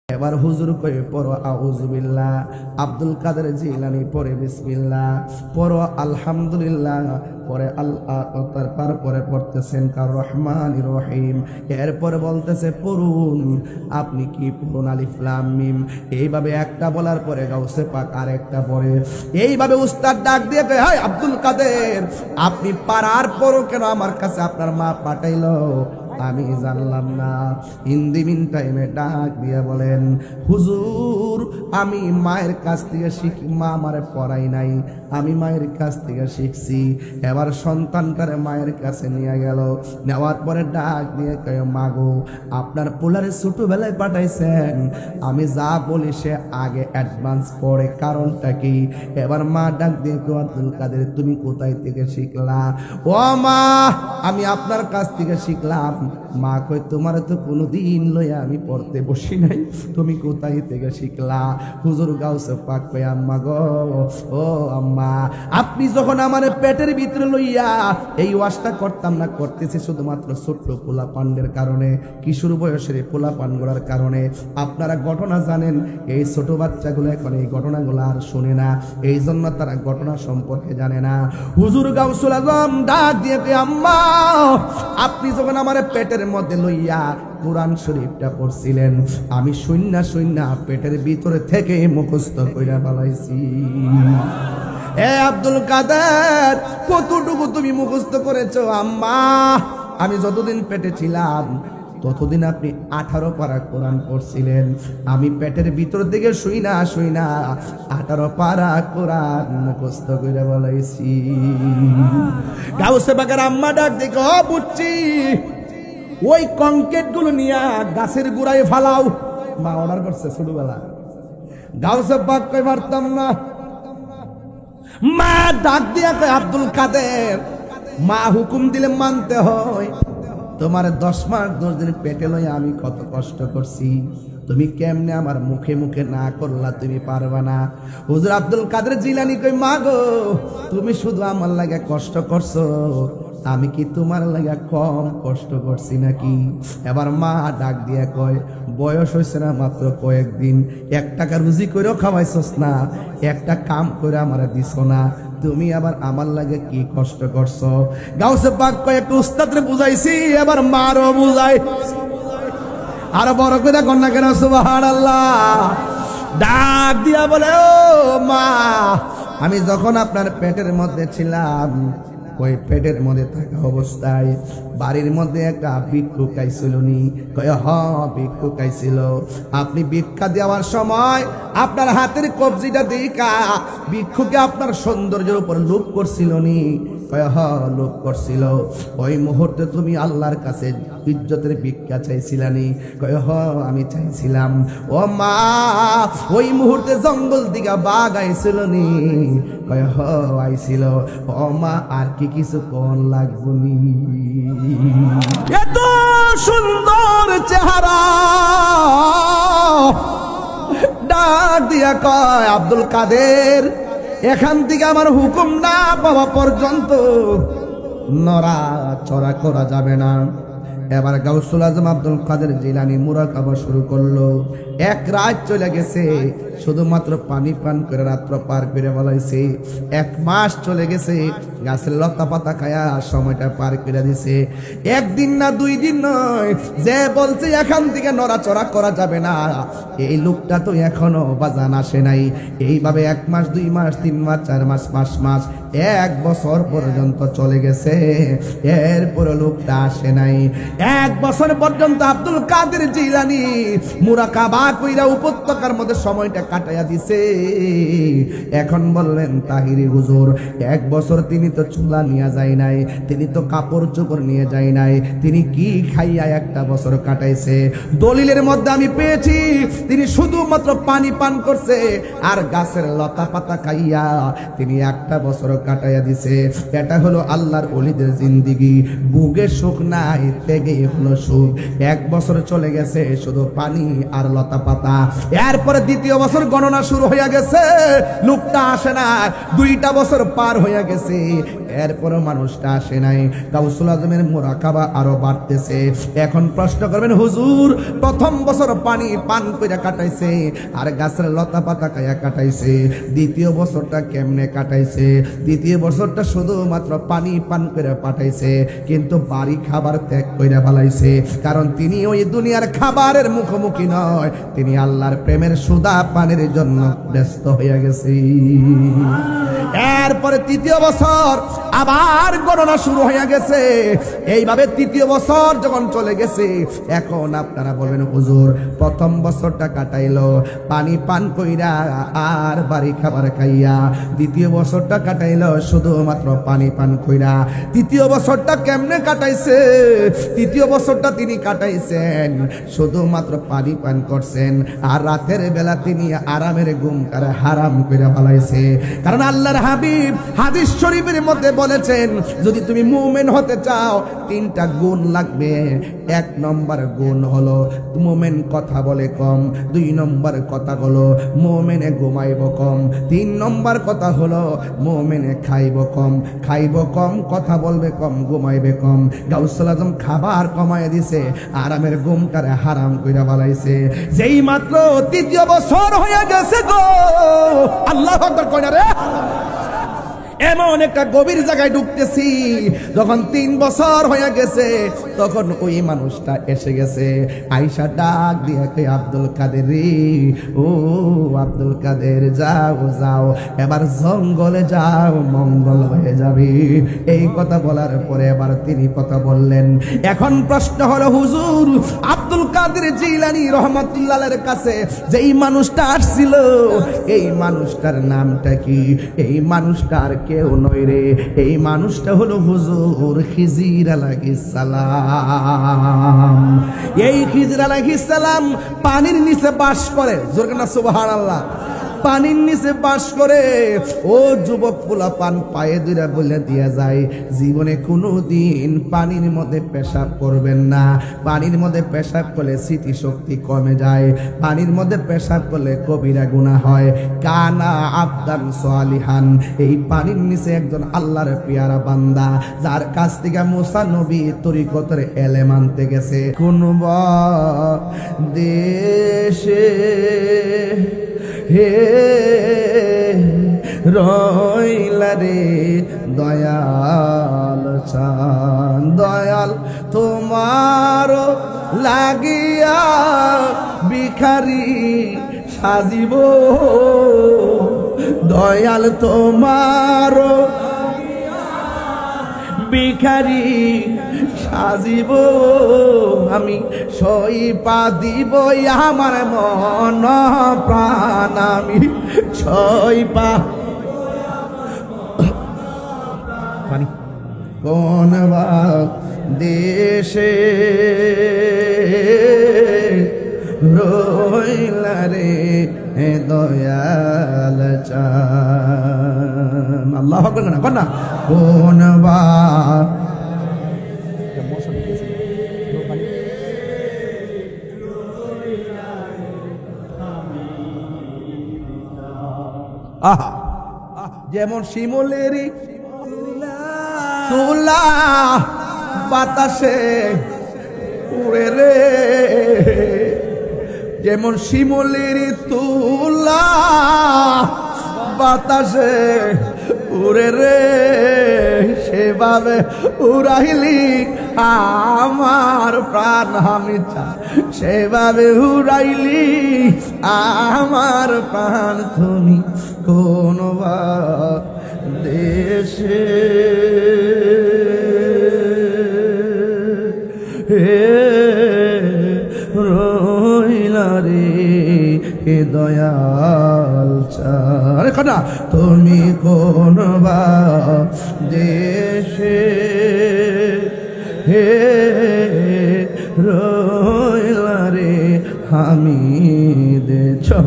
এবার হুজুর কয়ে পড়ো আউযুবিল্লাহ, আব্দুল কাদের জিলানী পড়ে বিসমিল্লাহ, পড়ো আলহামদুলিল্লাহ, পরে আল্লাহ, তারপরে পড়তেছেন কার রহমানির রহিম, এরপরে বলতেছে পড়ুন, আপনি কি পড়ুন আলিফ লাম মিম। এইভাবে একটা বলার পরে গাউসে পাক আরেকটা পড়ে। এইভাবে উস্তাদ ডাক দিয়ে কয়, হাই আব্দুল কাদের, আপনি পারার পরও কেন আমার কাছে আপনার মা পাঠাইলো? আমি জানলাম না। ইন দি মিন টাইমে ডাক দিয়ে বলেন, হুজুর আমি মায়ের কাছ থেকে শিখি, মা আমারে পড়াই নাই, আমি মায়ের কাছ থেকে শিখছি। এবার সন্তানটারে মায়ের কাছে নিয়ে গেল, নেওয়ার পরে ডাক দিয়ে কয়, মাগো আপনার পোলারে ছোটবেলায় পাঠাইছেন, আমি যা বলি সে আগে অ্যাডভান্স পড়ে, কারণটা কি? এবার মা ডাক দিয়ে কয়, আব্দুল কাদের তুমি কোথায় থেকে শিখলা? ও মা আমি আপনার কাছ থেকে শিখলাম। মা কই, তোমার তো কোনোদিন লইয়া আমি পড়তে বসি নাই, তুমি কোথায় থেকে শিখলা? হুজুর গাউসে পাক কই, আম্মা গো, ও আম্মা আপনি যখন আমার পেটের ভিতরে লইয়া এই ওয়াজটা করতাম না, করতেছি শুধুমাত্র ছোট্ট পোলা পান্ডের কারণে, কিশোর বয়সের পোলা পান্ডার কারণে। আপনারা ঘটনা জানেন, এই ছোট বাচ্চাগুলো এখন এই ঘটনাগুলো আর শুনে না, এই জন্য তারা ঘটনা সম্পর্কে জানে না। হুজুর গাউসুল আজম ডাক দিয়ে কই, আম্মা আপনি যখন আমার পেটের মধ্যে লইয়া কুরআন শরীফটা পড়ছিলেন, আমি শূন্য শূন্য পেটের ভিতরে থেকে মুখস্থ কইরা ফেলাইছি। এ আব্দুল কাদের কতটুকু তুমি মুখস্থ করেছো? আম্মা আমি যতদিন পেটে ছিলাম ততদিন আপনি 18 পারা কোরআন পড়ছিলেন, আমি পেটের ভিতর থেকে শুই না 18 পারা কোরআন মুখস্থ করে বলাইছি। গাউসে পাকের আম্মা ডাক দেখো, বুঝছি ওই কংক্রিট গুলো নিয়ে গাছের গোড়ায় ফালাও। মা অর্ডার করছে ছোটবেলা, গাউসে পাক কই পারতাম না। মা ডাক দিয়া কয়, আব্দুল কাদের মা হুকুম দিলে মানতে হয়, তোমার 10 মাস 10 দিন পেটে লইয়া আমি কত কষ্ট করছি, তুমি কেমনে আমার মুখে মুখে না করলা? তুমি পারবা না। হুজুর আব্দুল কাদের জিলানী কই, মা গো তুমি শুধু আমার লাগে কষ্ট করছো, আমি কি তোমার লাগে কম কষ্ট করছি নাকি? এবার মা ডাক দিয়া কয়, বয়স হয়েছে না মাত্র কয়েকদিন, 1 টাকা রুজি করেও খাওয়াইছস না, একটা কাম করে আমার দিছ না, তুমি আবার আমার লাগে কি কষ্ট করছো? গাউসে পাক কয়, একটু উস্তাদরে বুঝাইছি, এবার মারও বুঝাই। আর বড় করে কন্যা কেন সুবহানাল্লাহ। ডাক দিয়া বলে, ও মা আমি যখন আপনার পেটের মধ্যে ছিলাম, ওই পেটের মধ্যে থাকা অবস্থায় বাড়ির মধ্যে একটা ভিক্ষুক আইছিল নি? কয় হ ভিক্ষুক আইছিল। আপনি ভিক্ষা দেওয়ার সময় আপনার হাতের কবজিটা দেখা ভিক্ষুকে আপনার সৌন্দর্যের উপর লোভ করছিল নি? কয় হ লোভ করছিল। ওই মুহূর্তে তুমি আল্লাহর কাছে ইজ্জতের ভিক্ষা চাইছিলানি? কয় হ আমি চাইছিলাম। ও মা ওই মুহূর্তে জঙ্গল দিকে বাঘ আইছিল নি? কয় হ আইছিল। ও মা আর কি কিছু কোন লাগবনি? এত সুন্দর চেহারা ডাক দিয়া কয়, আব্দুল কাদের এখান থেকে আমার হুকুম না পাওয়া পর্যন্ত নড়া চড়া করা যাবে না। এবার গাউসুল আজম আব্দুল কাদের জিলানী মুরাকাবা শুরু করলো। 1 রাত চলে গেছে, শুধুমাত্র পানি পান করে রাত্র পার করে বলাইছে। 1 মাস চলে গেছে, গাছের লতা পাতা খায়া সময়টা পার করে দিছে। 1 দিন না 2 দিন নয়, যে বলছে এখান থেকে নড়াচড়া করা যাবে না, এই লোকটা তো এখনো বাজান আসে নাই। এইভাবে 1 মাস 2 মাস 3 মাস 4 মাস 5 মাস 1 বছর পর্যন্ত চলে গেছে, এরপরে লোকটা আসে নাই। 1 বছর পর্যন্ত আব্দুল কাদের জিলানী মুরাকাবা কইরা উপত্যকার মধ্যে সময়টা কাটাইয়া দিছে। এখন বললেন তাহিরি হুজুর, 1 বছর তিনি তো চুলা নিয়ে যায় নাই, তিনি তো কাপড় চোপড় নিয়ে যায় নাই, তিনি কি খাইয়া 1টা বছর কাটাইছে? দলিলের মধ্যে আমি পেয়েছি তিনি শুধুমাত্র পানি পান করছে আর গাছের লতা পাতা খাইয়া তিনি 1টা বছর কাটাইয়া দিছে। এটা হলো আল্লাহর ওলিদের জিন্দিগি। বুকে সুখ নাই, তেগে হলো সুখ। 1 বছর চলে গেছে শুধু পানি আর লতা পাতা। এরপরে 2য় বছর গণনা শুরু হয়ে গেছে, লোকটা আসে না। 2টা বছর পার হয়ে গেছে, এরপরে মানুষটা আসে নাই। গাউসুল আজমের মুরাকাবা আরো বাড়তেছে। এখন প্রশ্ন করবেন, হুজুর প্রথম বছর পানি পান করে কাটাইছে আর গাছের লতা পাতা খাইয়া কাটাইছে, 2য় বছরটা কেমনে কাটাইছে? 2য় বছরটা শুধুমাত্র পানি পান করে পাঠাইছে, কিন্তু বাড়ি খাবার ত্যাগ করে ফেলাইছে। কারণ তিনি ওই দুনিয়ার খাবারের মুখোমুখি নয়, তিনি আল্লাহর প্রেমের সুদা পানের জন্য ব্যস্ত হয়ে গেছে। এরপরে 3য় বছর আবার গণনা শুরু হয়ে গেছে। এইভাবে 3য় বছর যখন চলে গেছে, এখন আপনারা বলবেন, হুজুর প্রথম বছরটা কাটাইলো পানি পান কইরা আর বাড়ি খাবার খাইয়া, 2য় বছরটা কাটাইলো শুধুমাত্র পানি পান কইরা। 3য় বছরটা কেমনে কাটাইছে? 3য় বছরটা তিনি কাটাইছেন শুধুমাত্র পানি পান করছেন, আর রাতের বেলা তিনি আরামের ঘুম করে হারাম করে ফেলাইছে। কারণ আল্লাহর হাবিব হাদিস শরীফের মধ্যে বলেছেন, যদি তুমি মুমিন হতে চাও 3টা গুণ লাগবে। 1 নম্বর গুণ হলো মুমিন কথা বলে কম, 2 নম্বর কথা হলো মুমিনে ঘুমাইব কম, 3 নম্বর কথা হলো মুমিনে খাইব কম। খাইব কম, কথা বলবে কম, ঘুমাইবে কম। গাউসুল আজম খাবার কমায় দিছে, আরামের ঘুমটারে হারাম কইরা বালাইছে। যেই মাত্র 3য় বছর হয়ে গেছে গো, আল্লাহু আকবার কইনা রে, এমন একটা গভীর জায়গায় ঢুকতেছি। যখন 3 বছর হয়ে গেছে, তখন ওই মানুষটা এসে গেছে। আয়েশা ডাক দিয়ে কই, আব্দুল কাদের রে, ও আব্দুল কাদের, যাও যাও, এবার জঙ্গলে যাও, মঙ্গল হয়ে যাবে। এই কথা বলার পরে এবার তিনি কথা বললেন। এখন প্রশ্ন হলো, হুজুর আব্দুল কাদের জিলানী রহমাতুল্লাহের কাছে যেই মানুষটা আসছিল, এই মানুষটার নামটা কি? এই মানুষটার কেউ নয় রে, এই মানুষটা হলো হুজুর খিজির আলাইহিস সালাম। এই খিজির আলাইহিস সালাম পানির নিচে বাস করে। জোরে না সুবহানাল্লাহ। পানির নিচে বাস করে। ও যুবক পোলা পান পায়ে দুইরা বলে দিয়া যায়, জীবনে কোনোদিন পানির মধ্যে পেশাব করবেন না। পানির মধ্যে পেশাব করলে স্মৃতিশক্তি কমে যায়, পানির মধ্যে পেশাব করলে কবিরা গুনাহ হয়। কানা আবদান সালিহান, এই পানির নিচে একজন আল্লাহর পেয়ারা বান্দা, যার কাছ থেকে মুসা নবী তরিকতের এলেম আনতে গেছে। কোন দেশে হে রইলা রে দয়াল চান, দয়াল তোমার লাগিয়া ভিখারি সাজিব, দয়াল তোমার ভিখারি সাজিব, আমি সইপা দিব আমার মন প্রাণ, আমি সইপা কোন দেশে রইলা রে দয়াল চান। আল্লাহ আকবার না, কোন আহা, যেমন শিমুলেরই তুলা বাতাসে উড়ে রে, যেমন শিমুলেরই তুলা বাতাসে উড়ে রে, সেভাবে উড়াইলি আমার প্রাণ, আমি সেভাবে উড়াইলি আমার প্রাণ। তুমি কোন দেশে রইলা রে দয়াল চার, কথা তুমি কোন দেশে হে রইলা রে হামিদ চা।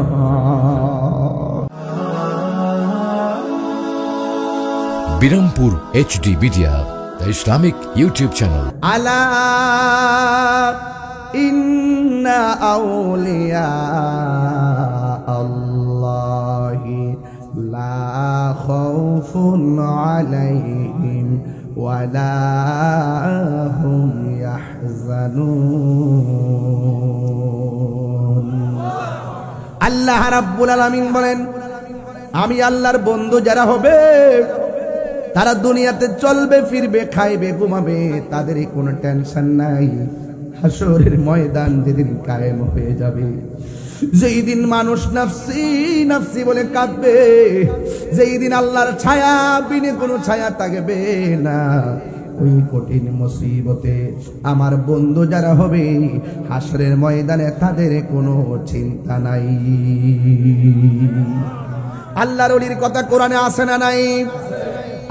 Birampur HD Media, the Islamic YouTube channel. Ala inna awliya Allahi la khawfun alayhim wa la hum yahzanun. আল্লাহ রাব্বুল আলামিন বলেন, আমি আল্লাহর বন্ধু যারা হবে তারা দুনিয়াতে চলবে ফিরবে খাইবে ঘুমাবে, তাদের কোনো টেনশন নাই। হাসরের ময়দান যেদিন কায়েম হয়ে যাবে, যেই দিন মানুষ নাফসি নাফসি বলে কাঁদবে, যেই দিন আল্লাহর ছায়া বিনে কোনো ছায়া থাকবে না, ওই কঠিন মুসিবতে আমার বন্ধু যারা হবে হাসরের ময়দানে তাদের কোনো চিন্তা নাই। আল্লাহর ওলির কথা কোরআনে আছে না নাই?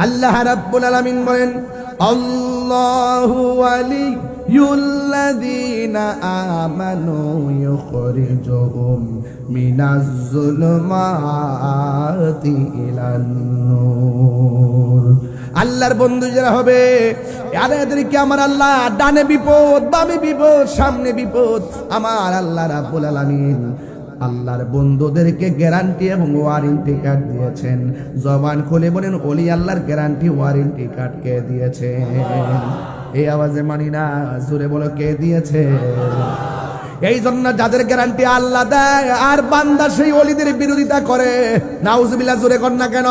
আল্লাহ রাব্বুল আলামিন বলেন, আল্লাহু ওয়ালিয়ুল্লাযীনা আমানু ইউখরিজুহুম মিনাজ যুলুমাতি ইলান নূর। আল্লাহর বন্ধু যারা হবে এদেরকে আমার আল্লাহ ডানে বিপদ বামে বিপদ সামনে বিপদ আমার আল্লাহ রাব্বুল আলামিন আল্লাহর বন্ধুদেরকে গ্যারান্টি এবং ওয়ারেন্টি কার্ড দিয়েছেন। জবান খুলে বলেন, ওলি আল্লাহর গ্যারান্টি ওয়ারেন্টি কার্ড কে দিয়েছে? এই আওয়াজে মানি না, জোরে বলো কে দিয়েছে? এই জন্য যাদের গ্যারান্টি আল্লাহ দেয় আর বান্দা সেই ওলিদের বিরোধিতা করে, নাউজুবিল্লাহ, জোরে কর না কেন?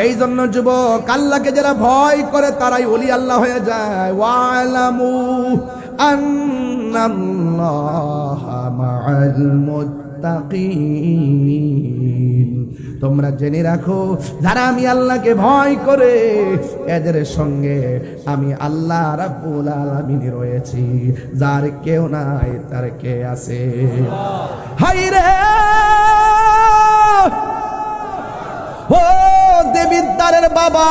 এই জন্য যুবক, আল্লাহকে যারা ভয় করে তারাই ওলি আল্লাহ হয়ে যায়। ওয়ালামু আন্নাল্লাহা মাআল মুত্তাকিন, তোমরা জেনে রাখো যারা আমি আল্লাহকে ভয় করে এদের সঙ্গে আমি আল্লাহ রাব্বুল আলামিন রয়েছি। যার কেউ নাই তার কে আছে? হায়রে ও দেবিদ্দারের বাবা,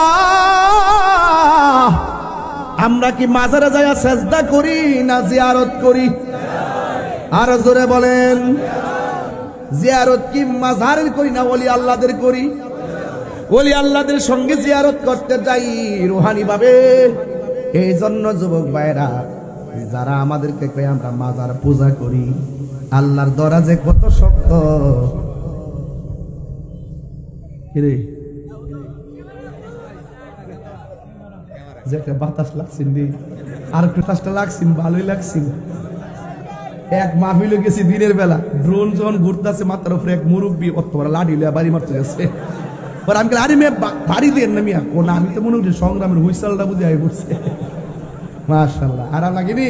আমরা কি মাজারে যাইয়া সেজদা করি না জিয়ারত করি? আর জোরে বলেন, জিয়ারত কি মাজারের করি না ওলি আল্লাহদের করি? ওলি আল্লাহদের সঙ্গে জিয়ারত করতে যাই রুহানি ভাবে। এই জন্য যুবক ভাইরা, যারা আমাদেরকে কয় আমরা মাজার পূজা করি, আল্লাহর দরজা কত শক্ত রে, যে একটা বাতাস লাগছেন রে, আর একটু বাতাসটা লাগছেন, ভালোই লাগছেন। এক মাহফিলে গেছি দিনের বেলা, ড্রোন যখন ঘুরতেছে মাথার উপরে, এক মুরব্বী অত বড় লাঠি লিয়া বাড়ি মারতে গেছে। আমি আরে মেয়ে বাড়ি দেন না মিয়া, কোন আমি তো মনে হচ্ছে সংগ্রামের হুইসালটা বুঝে আই পড়ছে। মাশাআল্লাহ, আরাম লাগেনি?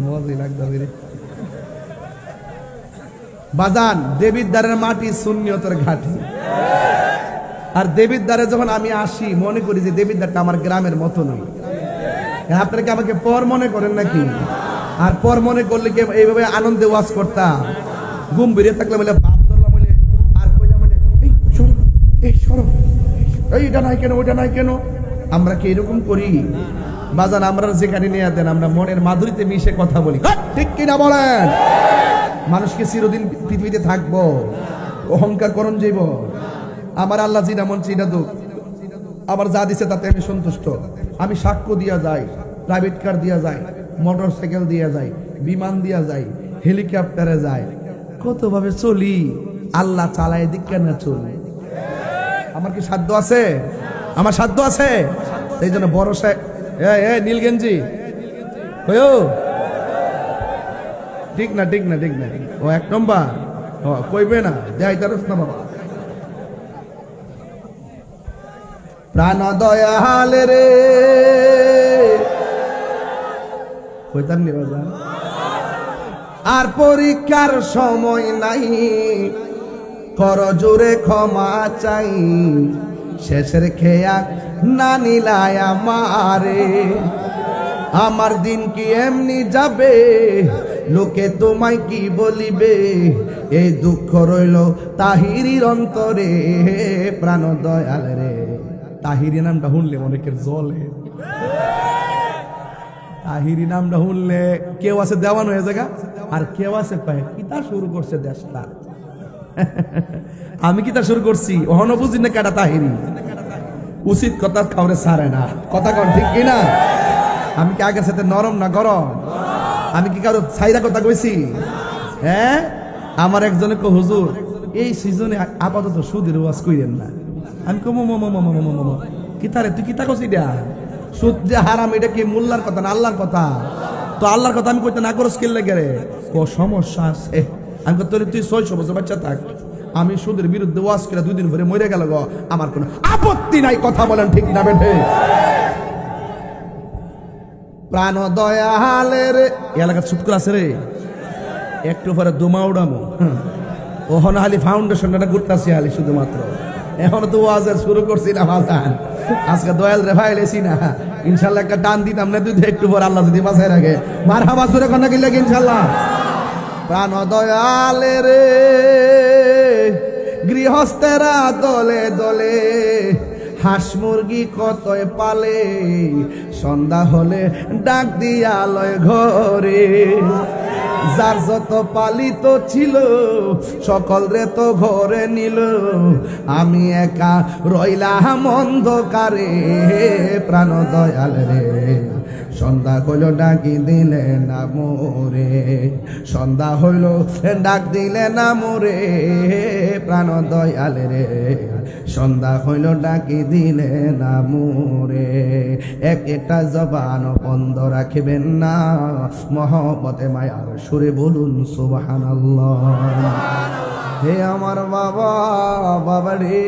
মজাই লাগবে রে বাজান। দেবিদ্বারের মাটি সুন্নিয়তের ঘাটি। আর দেবিদ্বারে যখন আমি আসি মনে করি যে দেবিদ্বারটা আমার গ্রামের মতো নয়। আপনারা কি আমাকে পর মনে করেন নাকি? আর পর মনে করলে কি এইভাবে আনন্দে ওয়াজ করতাম? ঘুম বেরিয়ে থাকলে বলে বাপ ধরলাম বলে, আর কইলাম বলে এই সরো, এই সরো, এইটা নাই কেন, ওইটা নাই কেন? আমরা কি এরকম করি বাজান? আমরা যেখানে নিয়ে দেন আমরা মনের মাধুরীতে মিশে কথা বলি, ঠিক কিনা বলেন? মানুষকে চিরদিন পৃথিবীতে থাকবো, অহংকার করণ যাইব। আমার আল্লাহ জিনা মন চিনা দুঃখ, আবার যা দিছে তাতে আমি সন্তুষ্ট। আমি সাক্ষ্য দিয়া যাই, প্রাইভেট কার দিয়া যায়, মোটর সাইকেল দিয়া যায়, বিমান দিয়া যায়, হেলিকপ্টারে যায়, কত ভাবে চলি। আল্লাহ চালায় দিক কেন চলি? আমার কি সাধ্য আছে? আমার সাধ্য আছে? এই জন্য বড় নীলগেঞ্জি ঠিক না, ঠিক না, ঠিক না, ও এক নম্বর কইবে না, দেয় তারস না বাবা। প্রাণ দয়াল রে কইতাম নি বাবা, আর পরীক্ষার সময় নাই, কর জোরে ক্ষমা চাই, শেষের খেয়া না নিলায় আমারে, আমার দিন কি এমনি যাবে, লোকে তোমায় কি বলিবে, এই দুঃখ রইল তাহিরির অন্তরে। প্রাণ দয়াল রে, তাহিরি নামটা শুনলে অনেকের জলে, তাহিরি নামটা শুনলে কেউ আছে দেওয়ান হয়ে জায়গা, আর কেউ আছে পায় কিতা শুরু করছে দেশটা। আমি কি তা শুরু করছি ওহনো বুঝি না কাটা তাহিরি উচিত কথা খাওয়ারে সারে না কথা কন ঠিক কিনা আমি কি আগের সাথে নরম না গরম আমি কি কারো ছাইরা কথা কইছি হ্যাঁ আমার একজনে কো হুজুর এই সিজনে আপাতত সুদের ওয়াজ কইরেন না আমি কো কি তারে তুই কি তা কইছিস এটা সুদ যে হারাম এটা কি মোল্লার কথা না আল্লাহর কথা তো আল্লাহর কথা আমি কইতে না করস কি লাগে রে কো সমস্যা আছে আমি কো তোরে তুই 600 বছর বাচ্চা থাক আমি সুদের বিরুদ্ধে ওয়াজ করে 2 দিন পরে মরে গেল গো আমার কোনো আপত্তি নাই কথা বলেন ঠিক না বেঠে প্রাণ দয়ালের এলাকা ছুটকর আছে রে একটু পরে দুমা উড়ামো ওহন হালি ফাউন্ডেশনটা ঘুরতাছি হালি শুধুমাত্র এখন তো ওয়াজের শুরু করছি না বাজান আজকে দয়াল রে ভাই লেছি না ইনশাআল্লাহ একটা টান দিতাম না তুই একটু পর আল্লাহ যদি বাঁচায় রাখে মারহাবা সুরে কোন কি লাগে ইনশাআল্লাহ প্রাণ দয়ালের গৃহস্থেরা দলে দলে হাঁস মুরগি কতই পালে সন্ধ্যা হলে ডাক দিয়া লয় ঘরে যার যত পালিত ছিল সকল রে তো ঘরে নিল আমি একা রইলাম অন্ধকারে প্রাণ দয়াল রে সন্ধ্যা হইল ডাকি দিলে না মোরে সন্ধ্যা হইল ডাক দিলে না মোরে প্রাণ দয়াল রে সন্ধ্যা হইল ডাকি দিলে না মোরে একটা জবান বন্ধ রাখবেন না মহব্বতে মায়ার সুরে বলুন সুবহানাল্লাহ হে আমার বাবা বাবা রে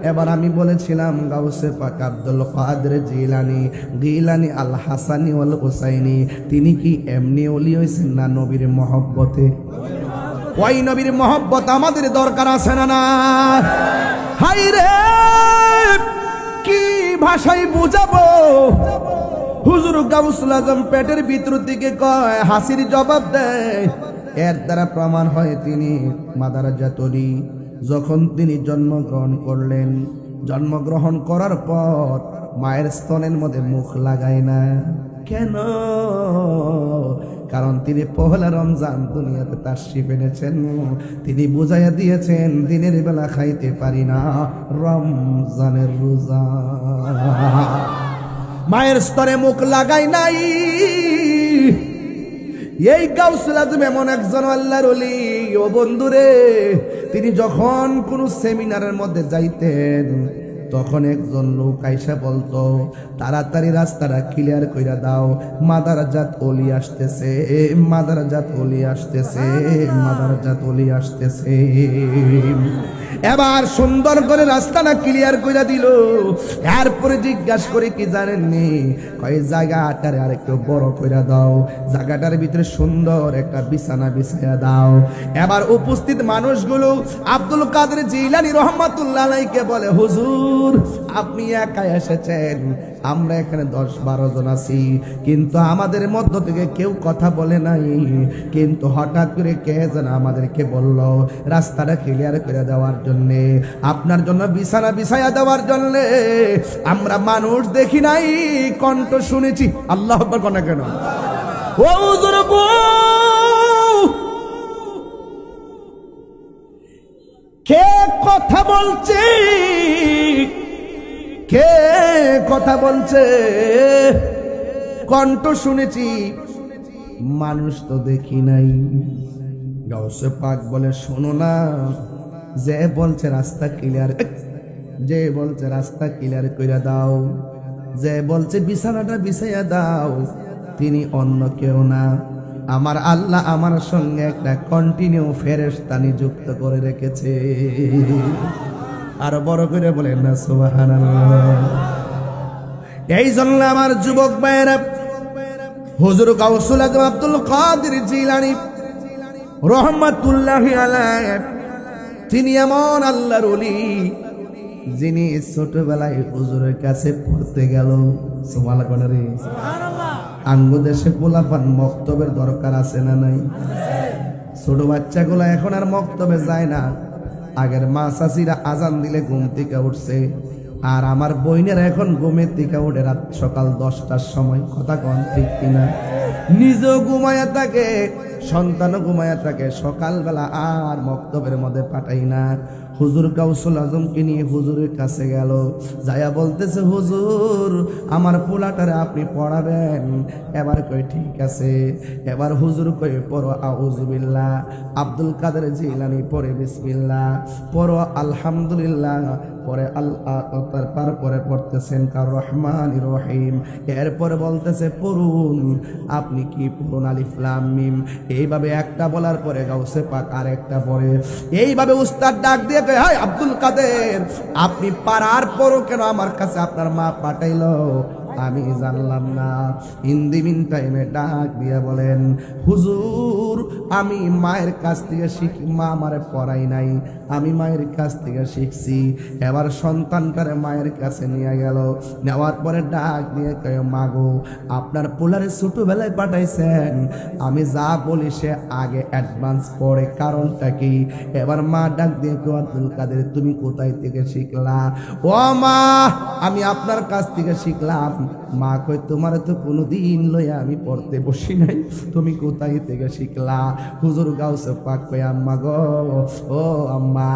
এবার আমি বলেছিলাম গাউসে পাক আব্দুল কাদের জিলানী আল হাসানি ওয়াল হুসাইনি তিনি কি এমনি ওলি হইছেন না নবীর মহব্বতে ওই নবীর মহব্বত আমাদের দরকার আছে না না হাই রে কি ভাষায় বুঝাবো হুজুর গাউসুল আজম পেটের ভিতর দিকে কয় হাসির জবাব দেয় এর দ্বারা প্রমাণ হয় তিনি মাদারাজাত ওলি যখন তিনি জন্মগ্রহণ করলেন জন্মগ্রহণ করার পর মায়ের স্তনের মধ্যে মুখ লাগায় না কেন কারণ তিনি পহেলা রমজান দুনিয়াতে তাশরিফ এনেছেন তিনি বুঝাইয়া দিয়েছেন দিনের বেলা খাইতে পারি না রমজানের রোজা মায়ের স্তরে মুখ লাগায় নাই এই গাউসুল আজম এমন একজন আল্লাহর ওলি ও বন্ধুরে তিনি যখন কোন সেমিনারের মধ্যে যাইতেন তখন একজন লোক আইসা বলতো তাড়াতাড়ি রাস্তাটা ক্লিয়ার কইরা দাও মাদারাজাত ওলি আসতেছে মাদারাজাত ওলি আসতেছে মাদারাজাত ওলি আসতেছে এবার সুন্দর করে রাস্তাটা ক্লিয়ার কইরা দিল এরপরে জিজ্ঞাসা করে কি জানেননি কয় জায়গাটারে আরেকটু বড় কইরা দাও জায়গাটার ভিতরে সুন্দর একটা বিছানা বিছায়া দাও এবার উপস্থিত মানুষগুলো আব্দুল কাদের জিলানী রহমাতুল্লাহ আলাইহিকে বলে হুজুর আপনি একা এসেছেন আমরা এখানে 10-12 জন আছি কিন্তু আমাদের মধ্য থেকে কেউ কথা বলে নাই কিন্তু হঠাৎ করে কে যেন আমাদেরকে বলল রাস্তাটা ক্লিয়ার করে দেওয়ার জন্য আপনার জন্য বিছানা বিছায়া দেওয়ার জন্য আমরা মানুষ দেখি নাই কণ্ঠ শুনেছি আল্লাহু আকবার কোন কেন ও হুজুর কে কথা বলছে কে কথা বলছে কণ্ঠ শুনেছি মানুষ তো দেখি নাই গাউসে পাক বলে শোনো না যে বলছে রাস্তা ক্লিয়ার যে বলছে রাস্তা ক্লিয়ার কইরা দাও যে বলছে বিছানাটা বিছাইয়া দাও তিনি অন্য কেউ না আমার আল্লাহ আমার সঙ্গে একটা কন্টিনিউ ফেরেশতা নিযুক্ত করে রেখেছে আর বড় করে বলেন না সুবহানাল্লাহ এই জন্য আমার যুবক ভাইয়েরা হুজুর গাউসুল আজম আব্দুল কাদের জিলানী রহমাতুল্লাহি আলাইহি তিনি এমন আল্লাহর ওলি যিনি ছোটবেলায় হুজুরের কাছে পড়তে গেল সুবহানাল্লাহ আঙ্গু দেশে পোলাপান মক্তবের দরকার আছে না নাই ছোট বাচ্চাগুলো এখন আর মক্তবে যায় না আগের মা চাচিরা আজান দিলে ঘুম থেকে উঠছে আর আমার বইনের এখন ঘুমের থেকে উঠে রাত সকাল 10টার সময় কথা কন ঠিক কিনা নিজেও ঘুমায়া থাকে, সন্তানও ঘুমায়া থাকে। সকালবেলা আর মক্তবের মধ্যে পাঠাই না। হুজুর গাউসুল আজমকে নিয়ে হুজুরের কাছে গেল, যায়া বলতেছে, হুজুর আমার পোলাটারে আপনি পড়াবেন। এবার কই ঠিক আছে। এবার হুজুর কই পড়ো আউযুবিল্লাহ, আব্দুল কাদের জিলানী পড়ে বিসমিল্লাহ, পড়ো আলহামদুলিল্লাহ, পরে আল্লাহ, তারপরে পড়তেছেন কার রহমানির রহিম। এরপরে বলতেছে পড়ুন, আপনি কি পড়ুন আলিফ লাম মিম। এইভাবে একটা বলার পরে গাউসে পাক আরেকটা পড়ে। এইভাবে উস্তাদ ডাক দিয়ে কয়, হাই আব্দুল কাদের, আপনি পারার পরও কেন আমার কাছে আপনার মা পাঠাইলো? আমি জানলাম না। ইন দি মিন টাইমে ডাক দিয়ে বলেন, হুজুর আমি মায়ের কাছ থেকে শিখি, মা আমারে পড়াই নাই, আমি মায়ের কাছ থেকে শিখছি। এবার সন্তানটারে মায়ের কাছে নিয়ে গেল, নেওয়ার পরে ডাক দিয়ে কয়, মাগো আপনার পোলারে ছোটবেলায় পাঠাইছেন, আমি যা বলি সে আগে অ্যাডভান্স পড়ে, কারণটা কি? এবার মা ডাক দিয়ে কয়, আব্দুল কাদের তুমি কোথায় থেকে শিখলা? ও মা আমি আপনার কাছ থেকে শিখলাম। মা কই, তোমার তো কোনোদিন লইয়া আমি পড়তে বসি নাই, তুমি কোথায় থেকে শিখলা? হুজুর গাউসে পাক কই, আম্মা গো, ও আম্মা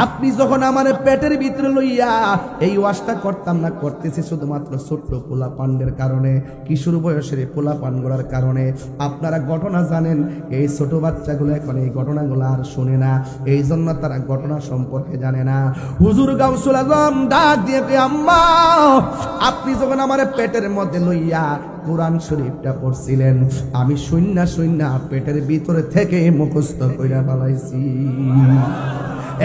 আপনি যখন আমার পেটের ভিতরে লইয়া এই ওয়াজটা করতাম না, করতেছি শুধুমাত্র ছোট্ট পোলা পান্ডের কারণে, কিশোর বয়সের পোলা পান্ডার কারণে। আপনারা ঘটনা জানেন, এই ছোট বাচ্চাগুলো এখন এই ঘটনাগুলো আর শুনে না, এই জন্য তারা ঘটনা সম্পর্কে জানে না। হুজুর গাউসুল আজম ডাক দিয়ে কই, আম্মা আপনি যখন আমার পেটের মধ্যে লইয়া কোরআন শরীফটা পড়ছিলেন, আমি শূন্য শূন্য পেটের ভিতরে থেকে মুখস্থ কইরা ফেলাইছি।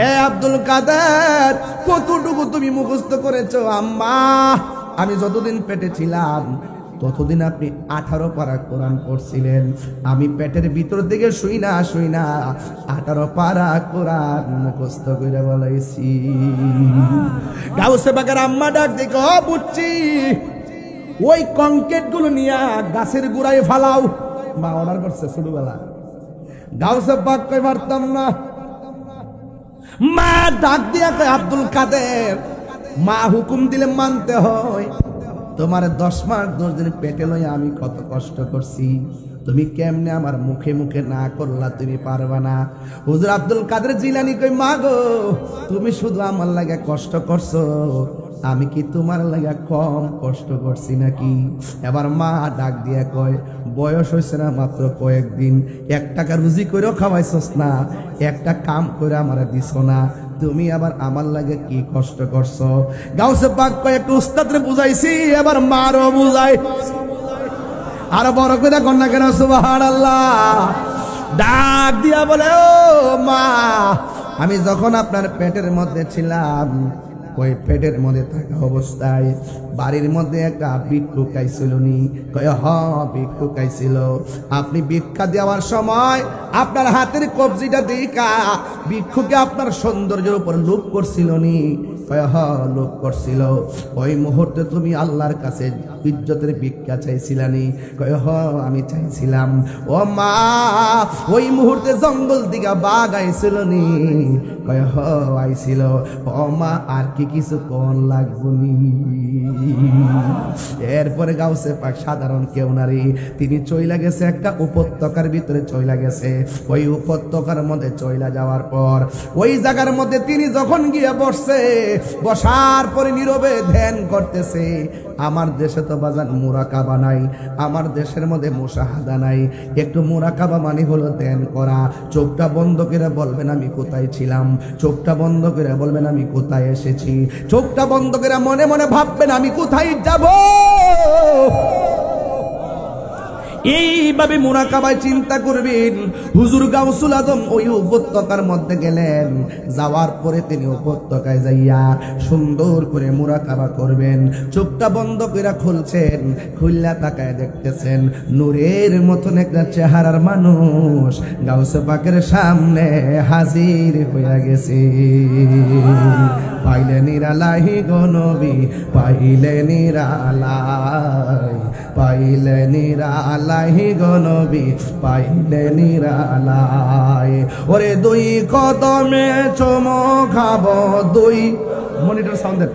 এ আব্দুল কাদের কতটুকু তুমি মুখস্থ করেছো? আম্মা আমি যতদিন পেটে ছিলাম ততদিন আপনি 18 পারা কোরআন পড়ছিলেন, আমি পেটের ভিতর থেকে শুই না 18 পারা কোরআন মুখস্থ করে বলাইছি। গাউসে বাগের আম্মা ডাক দেখো, বুঝছি ওই কংক্রিট গুলো নিয়ে গাছের গুড়ায় ফালাও। মা অর্ডার করছে ছোটবেলা। গাউসে পাক কই পারতাম না। মা ডাক দিয়া কয়, আব্দুল কাদের মা হুকুম দিলে মানতে হয়। তোমার 10 মাস 10 দিন পেটে লইয়া আমি কত কষ্ট করছি, তুমি কেমনে আমার মুখে মুখে না করলা? তুমি পারবা না। হুজুর আব্দুল কাদের জিলানী কই, মা গো তুমি শুধু আমার লাগে কষ্ট করছো, আমি কি তোমার লাগা কম কষ্ট করছি নাকি? এবার মা ডাক দিয়া কয়, বয়স হয়েছে না মাত্র কয়েকদিন, 1 টাকা রুজি করেও খাওয়াইছস না, একটা কাম করে আমার দিছ না, তুমি আবার আমার লাগে কি কষ্ট করছো? গাউসে পাক কয়, একটু উস্তাদরে বুঝাইছি, এবার মারও বুঝাই। আর বড় করে কন্যা কেন? সুবহানাল্লাহ। ডাক দিয়া বলে, ও মা আমি যখন আপনার পেটের মধ্যে ছিলাম, ওই পেটের মধ্যে থাকা অবস্থায় বাড়ির মধ্যে একটা ভিক্ষুক আইছিল নি? কয় হ ভিক্ষুক আইছিল। আপনি ভিক্ষা দেওয়ার সময় আপনার হাতের কবজিটা দেখা ভিক্ষুকে আপনার সৌন্দর্যের উপর লোভ করছিল নি? কয় হ লোভ করছিল। ওই মুহূর্তে তুমি আল্লাহর কাছে ইজ্জতের ভিক্ষা চাইছিলানি? কয় হ আমি চাইছিলাম। ও মা ওই মুহূর্তে জঙ্গল দিকে বাঘ আইছিল নি? কয় হ আইছিল। ও মা আর কি কিছু কোন লাগবনি? এরপরে গাউসে পাক সাধারণ কেউ নারী, তিনি চইলা গেছে একটা উপত্যকার ভিতরে চইলা গেছে। ওই উপত্যকার মধ্যে চইলা যাওয়ার পর ওই জায়গার মধ্যে তিনি যখন গিয়ে বসছে, বসার পরে নীরবে ধ্যান করতেছে। আমার দেশে তো বাজার মুরাকাবা নাই, আমার দেশের মধ্যে মুশাহাদা নাই। একটু মুরাকাবা মানে হলো ধ্যান করা। চোখটা বন্ধ করে বলবেন আমি কোথায় ছিলাম, চোখটা বন্ধ করে বলবেন আমি কোথায় এসেছি, চোখটা বন্ধ করে মনে মনে ভাববেন আমি কোথায় যাব। এইভাবে মুরাকাবায় চিন্তা করবেন। হুজুর গাউসুল আজম ওই উপত্যকার মধ্যে গেলেন, যাওয়ার পরে তিনি উপত্যকায় যাইয়া সুন্দর করে মুরাকাবা করবেন। চোখটা বন্ধ করে খুলছেন, খুললা তাকায় দেখতেছেন নূরের মতন একটা চেহারার মানুষ গাউসে পাকের সামনে হাজির হইয়া গেছে। পাইলে নিরালাই গো নবী, পাইলে নিরালাই, পাইলে নিরালাই গো নবী, পাইলে নিরালাই। ওরে 2 কদমে চুমো খাবো, 2 মনিটর সাউন্ড দেন,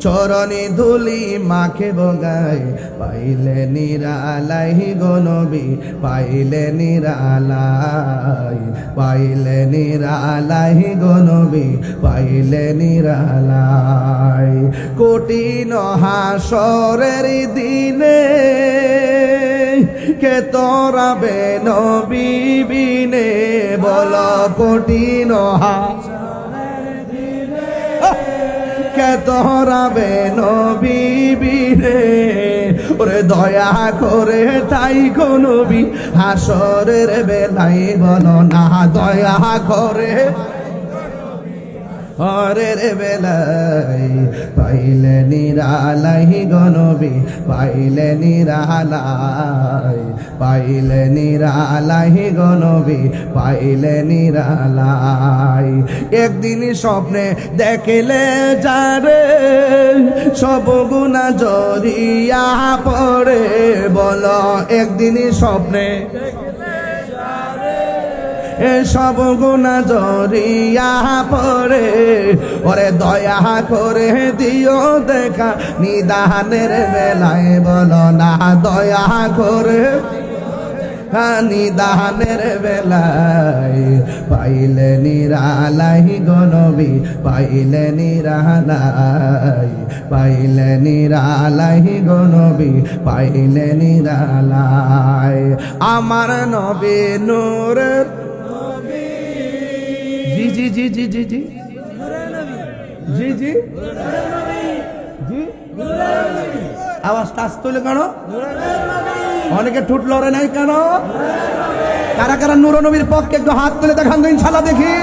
চরণে ধুলি মাখে বগায় পাইলে নিরালাই গো নবী পাইলে নিরালাই পাইলে নিরালাই গো নবী পাইলে নিরালাই কঠিন হাসরের দিনে কে তোরাবে নবী বিনে বল কঠিন কে তোরাবে নবী বিনে ওরে দয়া করে তাই গো নবী হাসরের বেলায় বলো না দয়া করে হরের বেলায় পাইলে নিরালাই গো নবী পাইলে নিরালাই পাইলে নিরালাই গো নবী পাইলে নিরালাই একদিন স্বপ্নে দেখিলে যারে সব গুনাহ জড়িয়া পড়ে বলো একদিন স্বপ্নে সব গুনাহ জড়িয়া পড়ে ওরে দয়া করে দিও দেখা নিদানের বেলায় বলো না দয়া করে নিদানের বেলায় পাইলে নিরালাই গো নবী পাইলে নিরালাই পাইলে নিরালাই গো নবী পাইলে নিরালাই আমার নবী নূরের জি জি জি জি জি জি জি জি আওয়াজটা আসতে হইলো কেন অনেকে ঠুট লড়ে নাই কেন কারা কারা নূর নবীর পক্ষে একটু হাত তুলে দেখান তো ইনশাআল্লাহ দেখি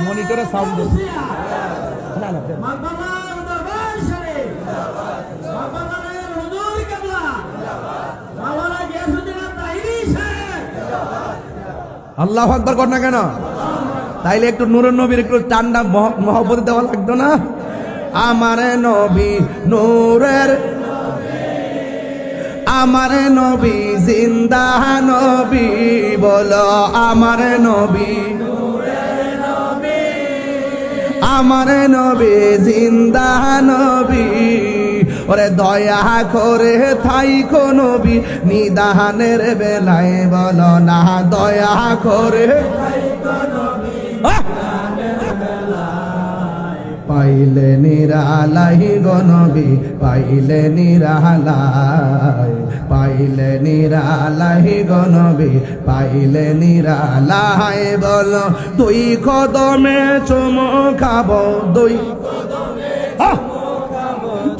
মনিটরে সাউন্ড না না আল্লাহু আকবার কর না কেন তাইলে একটু নূরের নবীর একটু টান্ডা মহব্বত দেওয়া লাগতো না আমার নবী নূরের আমার নবী জিন্দা নবী বলো আমার নবী আমার নবী জিন্দা নবী ওরে দয়া করে থাইকো নবী নিদানের বেলায় বলো না দয়া করে পাইলে নিরালাই গো নবী পাইলে নিরালাই পাইলে নিরালাই গো নবী পাইলে নিরালাই বলো দুই কদমে চুমু খাবো দুই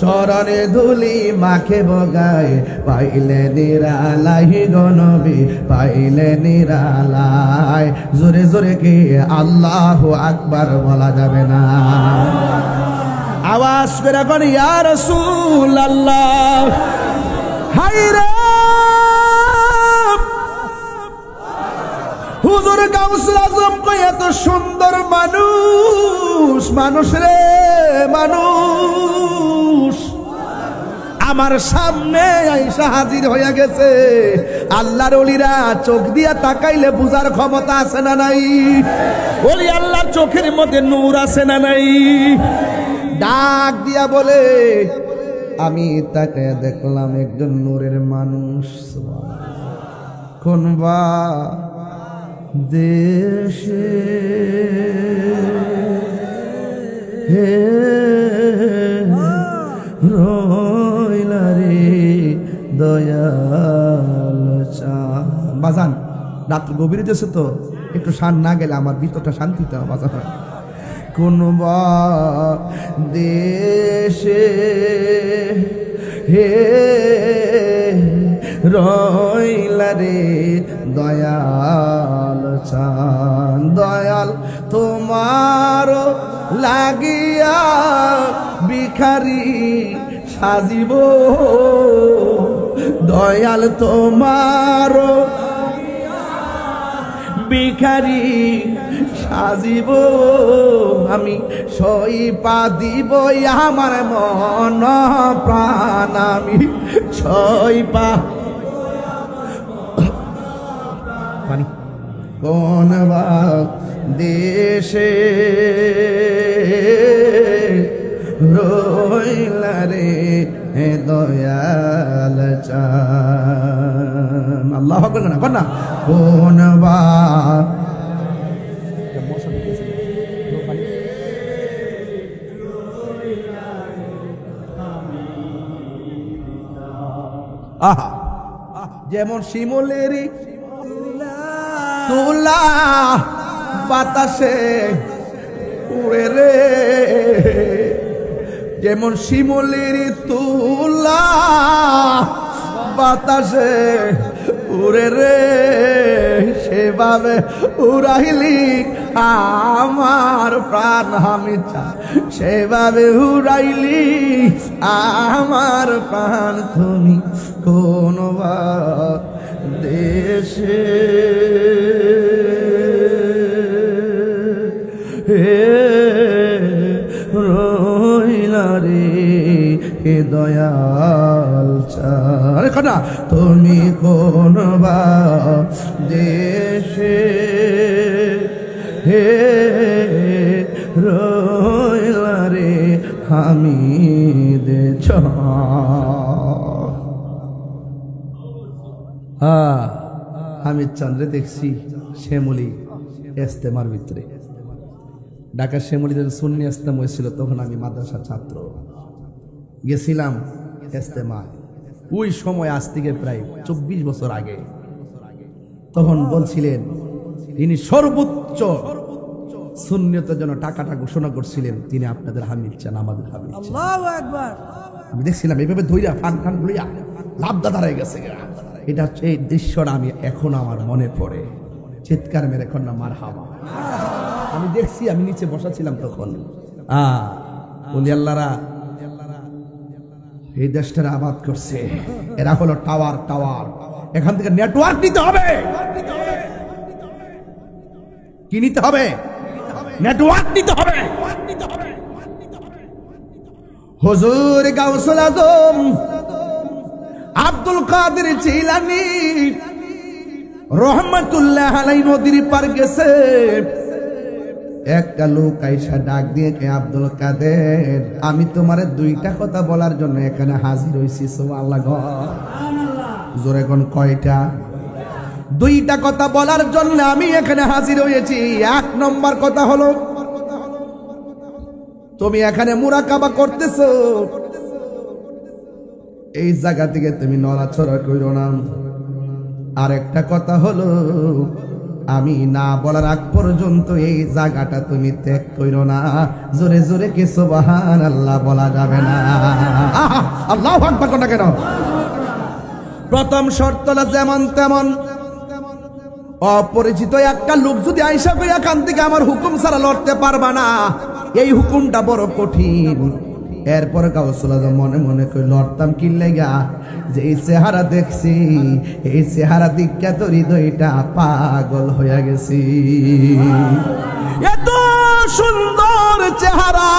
চরণে ধুলি মাখে বগায় পাইলে নিরালাই গো নবী পাইলে নিরালাই জোরে জোরে কি আল্লাহু আকবার বলা যাবে না আওয়াজ করে বলি ইয়া রাসূলুল্লাহ হায়রে হুজুর গাউসুল আজম কই এত সুন্দর মানুষ মানুষ রে মানুষ আমার সামনে আইসা হাজির হইয়া গেছে আল্লাহর ওলিরা চোখ দিয়া তাকাইলে বুঝার ক্ষমতা আছে না নাই ওলি আল্লাহর চোখের মধ্যে নূর আছে না নাই ডাক দিয়া বলে আমি তাকে দেখলাম একজন নূরের মানুষ কোনবা দেশে হে রইলা রে দয়াল চাঁদ বাজান রাত গভীর দেশে তো একটু শান না গেলে আমার ভিতরটা শান্তিতে বাজান কোনবা দেশে হে রইলা রে দয়াল চাঁদ দয়াল তোমার লাগিয়া ভিখারি সাজিব দয়াল তোমার ভিখারি সাজিব আমি সইপা দিব আমার মন প্রাণ আমি সইপা পানি কোন দেশে রইলা রে দয়াল চান। আল্লাহ আকবার না কর না। কোন আহা যেমন শিমুলেরই তুলা বাতাসে উড়ে রে, যেমন শিমুলেরই তুলা বাতাসে উড়ে রে, সেভাবে উড়াইলি আমার প্রাণ আমি চাই, সেভাবে উড়াইলি আমার প্রাণ তুমি কোন দেশে রইলা রে দয়াল চার খানা, তুমি কোন দেশে হে রইলা রে হামিদ হামিদ চন্দ্রে দেখছি শ্যামলী ইস্তেমার ভিতরে। ঢাকার শ্যামলী যখন সুন্নি ইস্তেমা হয়েছিল তখন আমি মাদ্রাসার ছাত্র গেছিলাম ইস্তেমায়। ওই সময় আজ থেকে প্রায় 24 বছর আগে। তখন বলছিলেন তিনি সর্বোচ্চ সুন্নিয়তের জন্য টাকাটা ঘোষণা করছিলেন, তিনি আপনাদের হামিদ চান, আমাদের হামিদ চান। আল্লাহু আকবার। আমি দেখছিলাম এইভাবে ধইরা ফান ফান লইয়া লাভদা দাঁড়ায় গেছে। এটা এই দৃশ্যটা আমি এখন আমার মনে পড়ে, চিৎকার মেরে এখন না মারহাবা। আমি দেখছি, আমি নিচে বসা ছিলাম তখন। ওলি আল্লাহরা এই দেশটার আবাদ করছে। এরা হলো টাওয়ার টাওয়ার, এখান থেকে নেটওয়ার্ক নিতে হবে। কি নিতে হবে? নেটওয়ার্ক নিতে হবে। হুজুর গাউসুল আজম আব্দুল কাদের জিলানী রহমাতুল্লাহ আলাইহি নদীর পার গেছে। একটা লোক আইসা ডাক দিয়ে, কে আব্দুল কাদের, আমি তোমারে দুইটা কথা বলার জন্য এখানে হাজির হইছি। সুবহানাল্লাহ। জোরে কোন কয়টা? দুইটা কথা বলার জন্য আমি এখানে হাজির হয়েছি। এক নম্বর কথা হলো, তুমি এখানে মুরাকাবা করতেছো, এই জায়গা থেকে তুমি নড়াচড়া কইরো না। আর একটা কথা হলো, আমি না বলার আগ পর্যন্ত এই জায়গাটা তুমি ত্যাগ কইরো না। জোরে জোরে কি সুবহানাল্লাহ বলা যাবে না? আল্লাহু আকবার কোনটা কেন? প্রথম শর্ত হলো যেমন তেমন অপরিচিত একটা লোক যদি আইসা কই এখান থেকে আমার হুকুম ছাড়া লড়তে পারবা না, এই হুকুমটা বড় কঠিন। এরপরে গাউসুল আজম মনে মনে কই লড়তাম কি লাগা, যে এই চেহারা দেখছি, এই চেহারা দিকা তো হৃদয়টা পাগল হয়ে গেছি। এত সুন্দর চেহারা,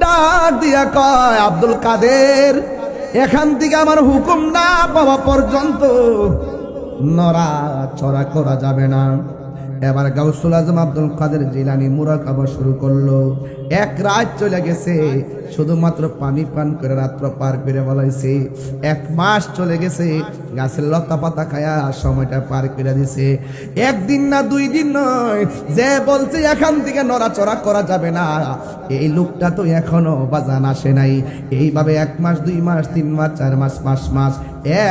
ডাক দিয়া কয় আব্দুল কাদের, এখান থেকে আমার হুকুম না পাওয়া পর্যন্ত নড়া চড়া করা যাবে না। এবার গাউসুল আজম আব্দুল কাদের জিলানী মুরাকাবা শুরু করলো। এক রাত চলে গেছে, শুধুমাত্র পানি পান করে রাত্র পার করে বলাইছে। 1 মাস চলে গেছে, গাছের লতা পাতা খায়া সময়টা পার করে দিছে। একদিন না 2 দিন নয়, যে বলছে এখান থেকে নড়াচড়া করা যাবে না, এই লোকটা তো এখনো বাজান আসে নাই। এইভাবে 1 মাস 2 মাস 3 মাস 4 মাস 5 মাস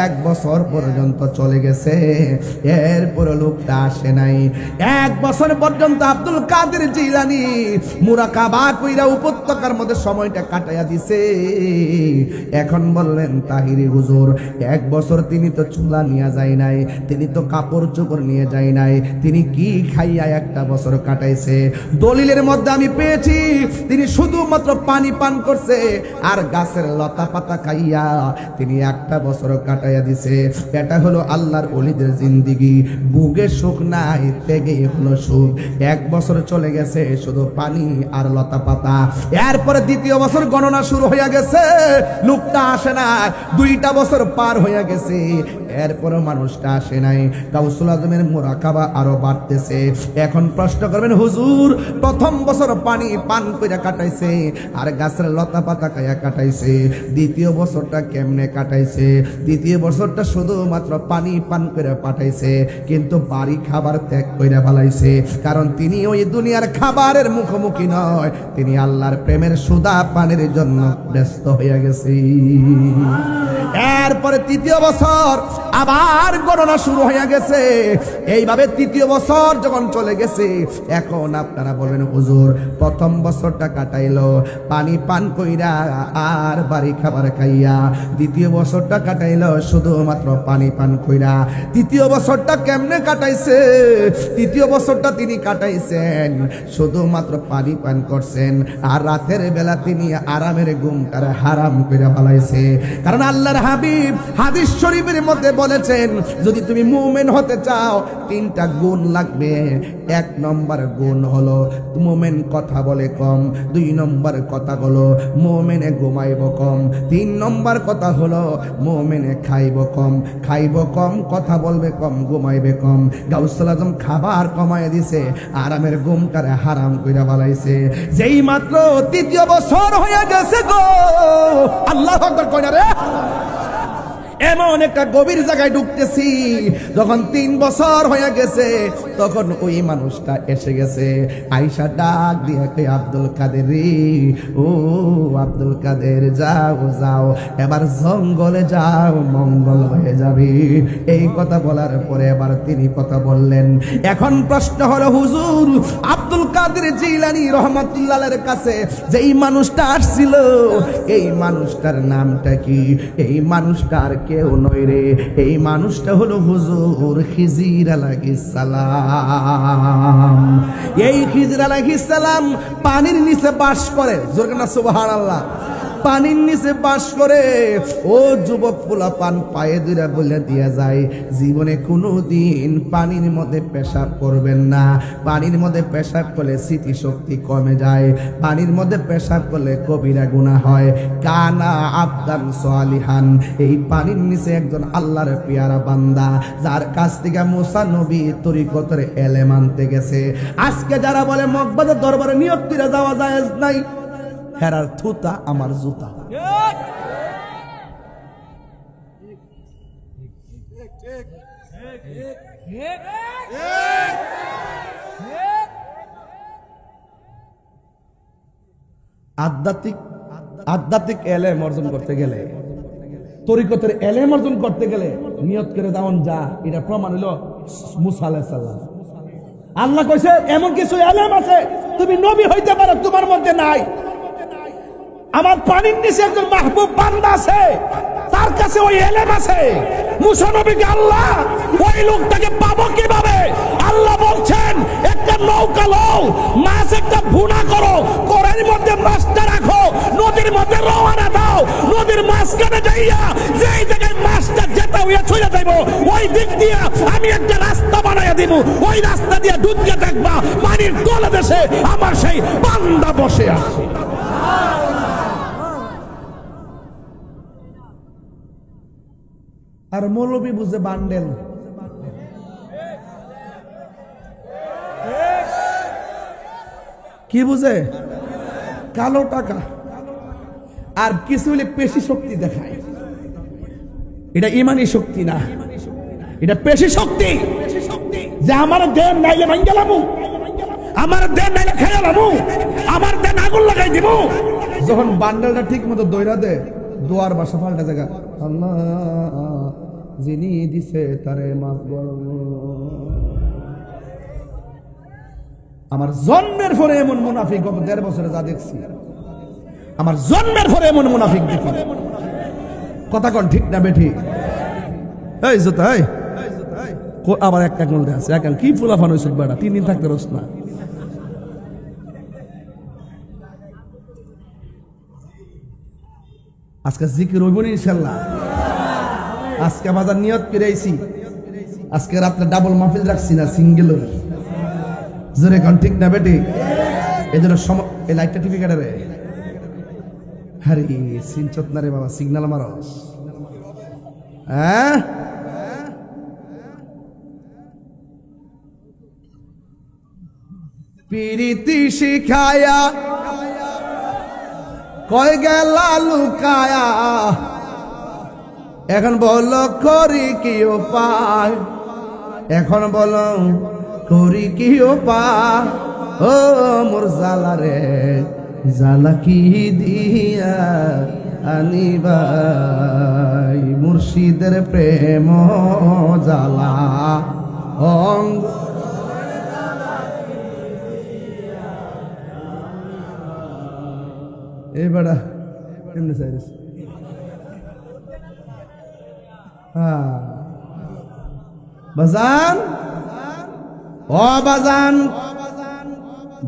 1 বছর পর্যন্ত চলে গেছে, এরপরে লোকটা আসে নাই। 1 বছর পর্যন্ত আব্দুল কাদের জিলানী মুরাকাবা কইরা উপত্যকার মধ্যে সময়টা কাটাইয়া দিছে। এখন বললেন তাহিরি হুজুর, 1 বছর তিনি তো চুলা নিয়ে যায় নাই, তিনি তো কাপড় চোপড় নিয়ে যায় নাই, তিনি কি খাইয়া 1টা বছর কাটাইছে? দলিলের মধ্যে আমি পেয়েছি তিনি শুধুমাত্র পানি পান করছে আর গাছের লতা পাতা খাইয়া তিনি 1টা বছর কাটাইয়া দিছে। এটা হলো আল্লাহর ওলিদের জিন্দিগি। বুকে সুখ নাই, তেগে হলো সুখ। 1 বছর চলে গেছে শুধু পানি আর লতা পাতা। এরপরে 2য় বছর গণনা শুরু হয়ে গেছে, লোকটা আসে না। 2টা বছর পার হয়ে গেছে, এরপরও মানুষটা আসে নাই। গাউসুল আজমের মুরাকাবা আরো বাড়তেছে। এখন প্রশ্ন করবেন হুজুর, প্রথম বছর পানি পান করে কাটাইছে আর গাছের লতা পাতা খাইয়া কাটাইছে, দ্বিতীয় বছরটা কেমনে কাটাইছে? দ্বিতীয় বছরটা শুধুমাত্র পানি পান করে পাঠাইছে, কিন্তু বাড়ি খাবার ত্যাগ করে ফেলাইছে। কারণ তিনি ওই দুনিয়ার খাবারের মুখোমুখি নয়, তিনি আল্লাহর প্রেমের সুদা পানের জন্য ব্যস্ত হয়ে গেছে। এরপরে তৃতীয় বছর আবার গণনা শুরু হয়ে গেছে। এইভাবে তৃতীয় বছর যখন চলে গেছে, এখন আপনারা বলবেন হুজুর, প্রথম বছরটা কাটাইলো পানি পান কইরা আর বাড়ি খাবার খাইয়া, দ্বিতীয় বছরটা কাটাইলো শুধুমাত্র পানি পান কইরা। তৃতীয় বছরটা কেমনে কাটাইছে? তৃতীয় বছরটা তিনি কাটাইছেন শুধুমাত্র পানি পান করছেন, আর রাতের বেলা তিনি আরামের ঘুমটারে হারাম করে ফেলাইছে। কারণ আল্লাহর হাবিব হাদিস শরীফের মধ্যে বলেছেন, যদি তুমি মুমিন হতে চাও 3টা গুণ লাগবে। 1 নম্বর গুণ হলো মুমিন কথা বলে কম, 2 নম্বর কথা হলো মুমিনে ঘুমাইব কম, 3 নম্বর কথা হলো মুমিনে খাইব কম। খাইব কম, কথা বলবে কম, ঘুমাইবে কম। গাউসুল আজম খাবার কমায় দিছে, আরামের ঘুমটারে হারাম কইরা ফেলাইছে। যেই মাত্র তৃতীয় বছর হয়ে গেছে গো, আল্লাহু আকবার কইনা রে, এমন একটা গভীর জায়গায় ঢুকতেছি, যখন 3 বছর হয়ে গেছে, তখন ওই মানুষটা এসে গেছে। আয়েশা ডাক দিয়ে কই, আব্দুল কাদের রে, ও আব্দুল কাদের, যাও যাও, এবার জঙ্গলে যাও, মঙ্গল হয়ে যাবে। এই কথা বলার পরে এবার তিনি কথা বললেন। এখন প্রশ্ন হলো হুজুর, আব্দুল কাদের জিলানী রহমাতুল্লাহের কাছে যেই মানুষটা আসছিল, এই মানুষটার নামটা কি? এই মানুষটার কেউ নয় রে, এই মানুষটা হলো হুজুর খিজির আলাইহিস সালাম। এই খিজির আলাইহিস সালাম পানির নিচে বাস করে, জোরে না সুবহানাল্লাহ। পানির নিচে বাস করে। ও যুবক পোলা পান পায়ে দুইরা বলে দিয়া যায়, জীবনে কোনোদিন পানির মধ্যে পেশাব করবেন না। পানির মধ্যে পেশাব করলে স্মৃতিশক্তি কমে যায়, পানির মধ্যে পেশাব করলে কবিরা গুনাহ হয়। কানা আবদান সালিহান, এই পানির নিচে একজন আল্লাহর পেয়ারা বান্দা, যার কাছ থেকে মুসা নবী তরিকতের এলেম আনতে গেছে। আজকে যারা বলে মকবাদের দরবারে নিয়ত করে যাওয়া জায়েজ নাই, হেরার থুতা আমার জুতা। আধ্যাত্মিক এলেম অর্জন করতে গেলে, তরিকতের এলেম অর্জন করতে গেলে নিয়ত করে দাওন যা, এটা প্রমাণ হলো মুসা আলাইহিস সালাম। আল্লাহ কইছে এমন কিছু এলেম আছে তুমি নবী হইতে পারো, তোমার মধ্যে নাই। আমার পানির নিচে একজন মাহবুব বান্দা আছে, তার কাছে ওই এলেম আছে। মুসা নবীকে আল্লাহ ওই লোকটাকে পাবো কিভাবে? আল্লাহ বলছেন, একটা নৌকা লও, মাছ একটা ভুনা করো, কড়াইয়ের মধ্যে মাছটা রাখো, নদীর মধ্যে রওনা দাও, নদীর মাঝখানে যাইয়া যেই জায়গায় মাছটা যেতে হইয়া ছুঁয়ে যাইব, ওই দিক দিয়ে আমি একটা রাস্তা বানাইয়া দিব, ওই রাস্তা দিয়ে ঢুকে দেখবা পানির তলদেশে আমার সেই বান্দা বসে আছে। আর মৌলবী বুঝে বান্ডেল। কি বুঝে? কালো টাকা। আর কিছু হলে পেশি শক্তি দেখায়। এটা ইমানি শক্তি না, এটা পেশি শক্তি। যে আমার দেন নাইলে ভাঙ্গেলামু, আমার দেন নাইলে খেয়ালামু, আমার দেন আগুন লাগাই দিব। যখন বান্ডেলটা ঠিক মতো দইরা দে, দোয়ার বাসা পাল্টা জায়গা, আল্লাহ যিনি দিছে তারে মাফ করো। আমার জন্মের পরে এমন মুনাফিক গত 1.5 বছরে যা দেখছি, আমার জন্মের পরে এমন মুনাফিক দেখি। কথা কোন ঠিক না বেঠি? এই জোতা, এই আবার এক মধ্যে আছে, এক কি ফুলাফান হয়েছে বেড়া, 3 দিন থাকতে রস না। আজকে জিকির হইব না ইনশাআল্লাহ। আজকে বাজার নিয়ত করে আইছি, আজকে রাত্রে ডাবল মাহফিল রাখছি না, সিঙ্গেল। জোরে কোন ঠিক না বেটি? এই জন্য এই লাইটটা টিভি কাটে রে, হ্যাঁ সিনচত না রে বাবা, সিগন্যাল মারস। হ্যাঁ পিরিতি শিখায়া কয় গেলা লুকায়া, এখন বলো করি কি উপায়, এখন বলো করি কি উপায়। ও মোর জালা রে জালা কি দিয়া আনিবাই, মুর্শিদের প্রেম জালা অঙ্গ। এই বেড়া কেমনে চাইছিস? হ্যাঁ বাজান, ও বাজান,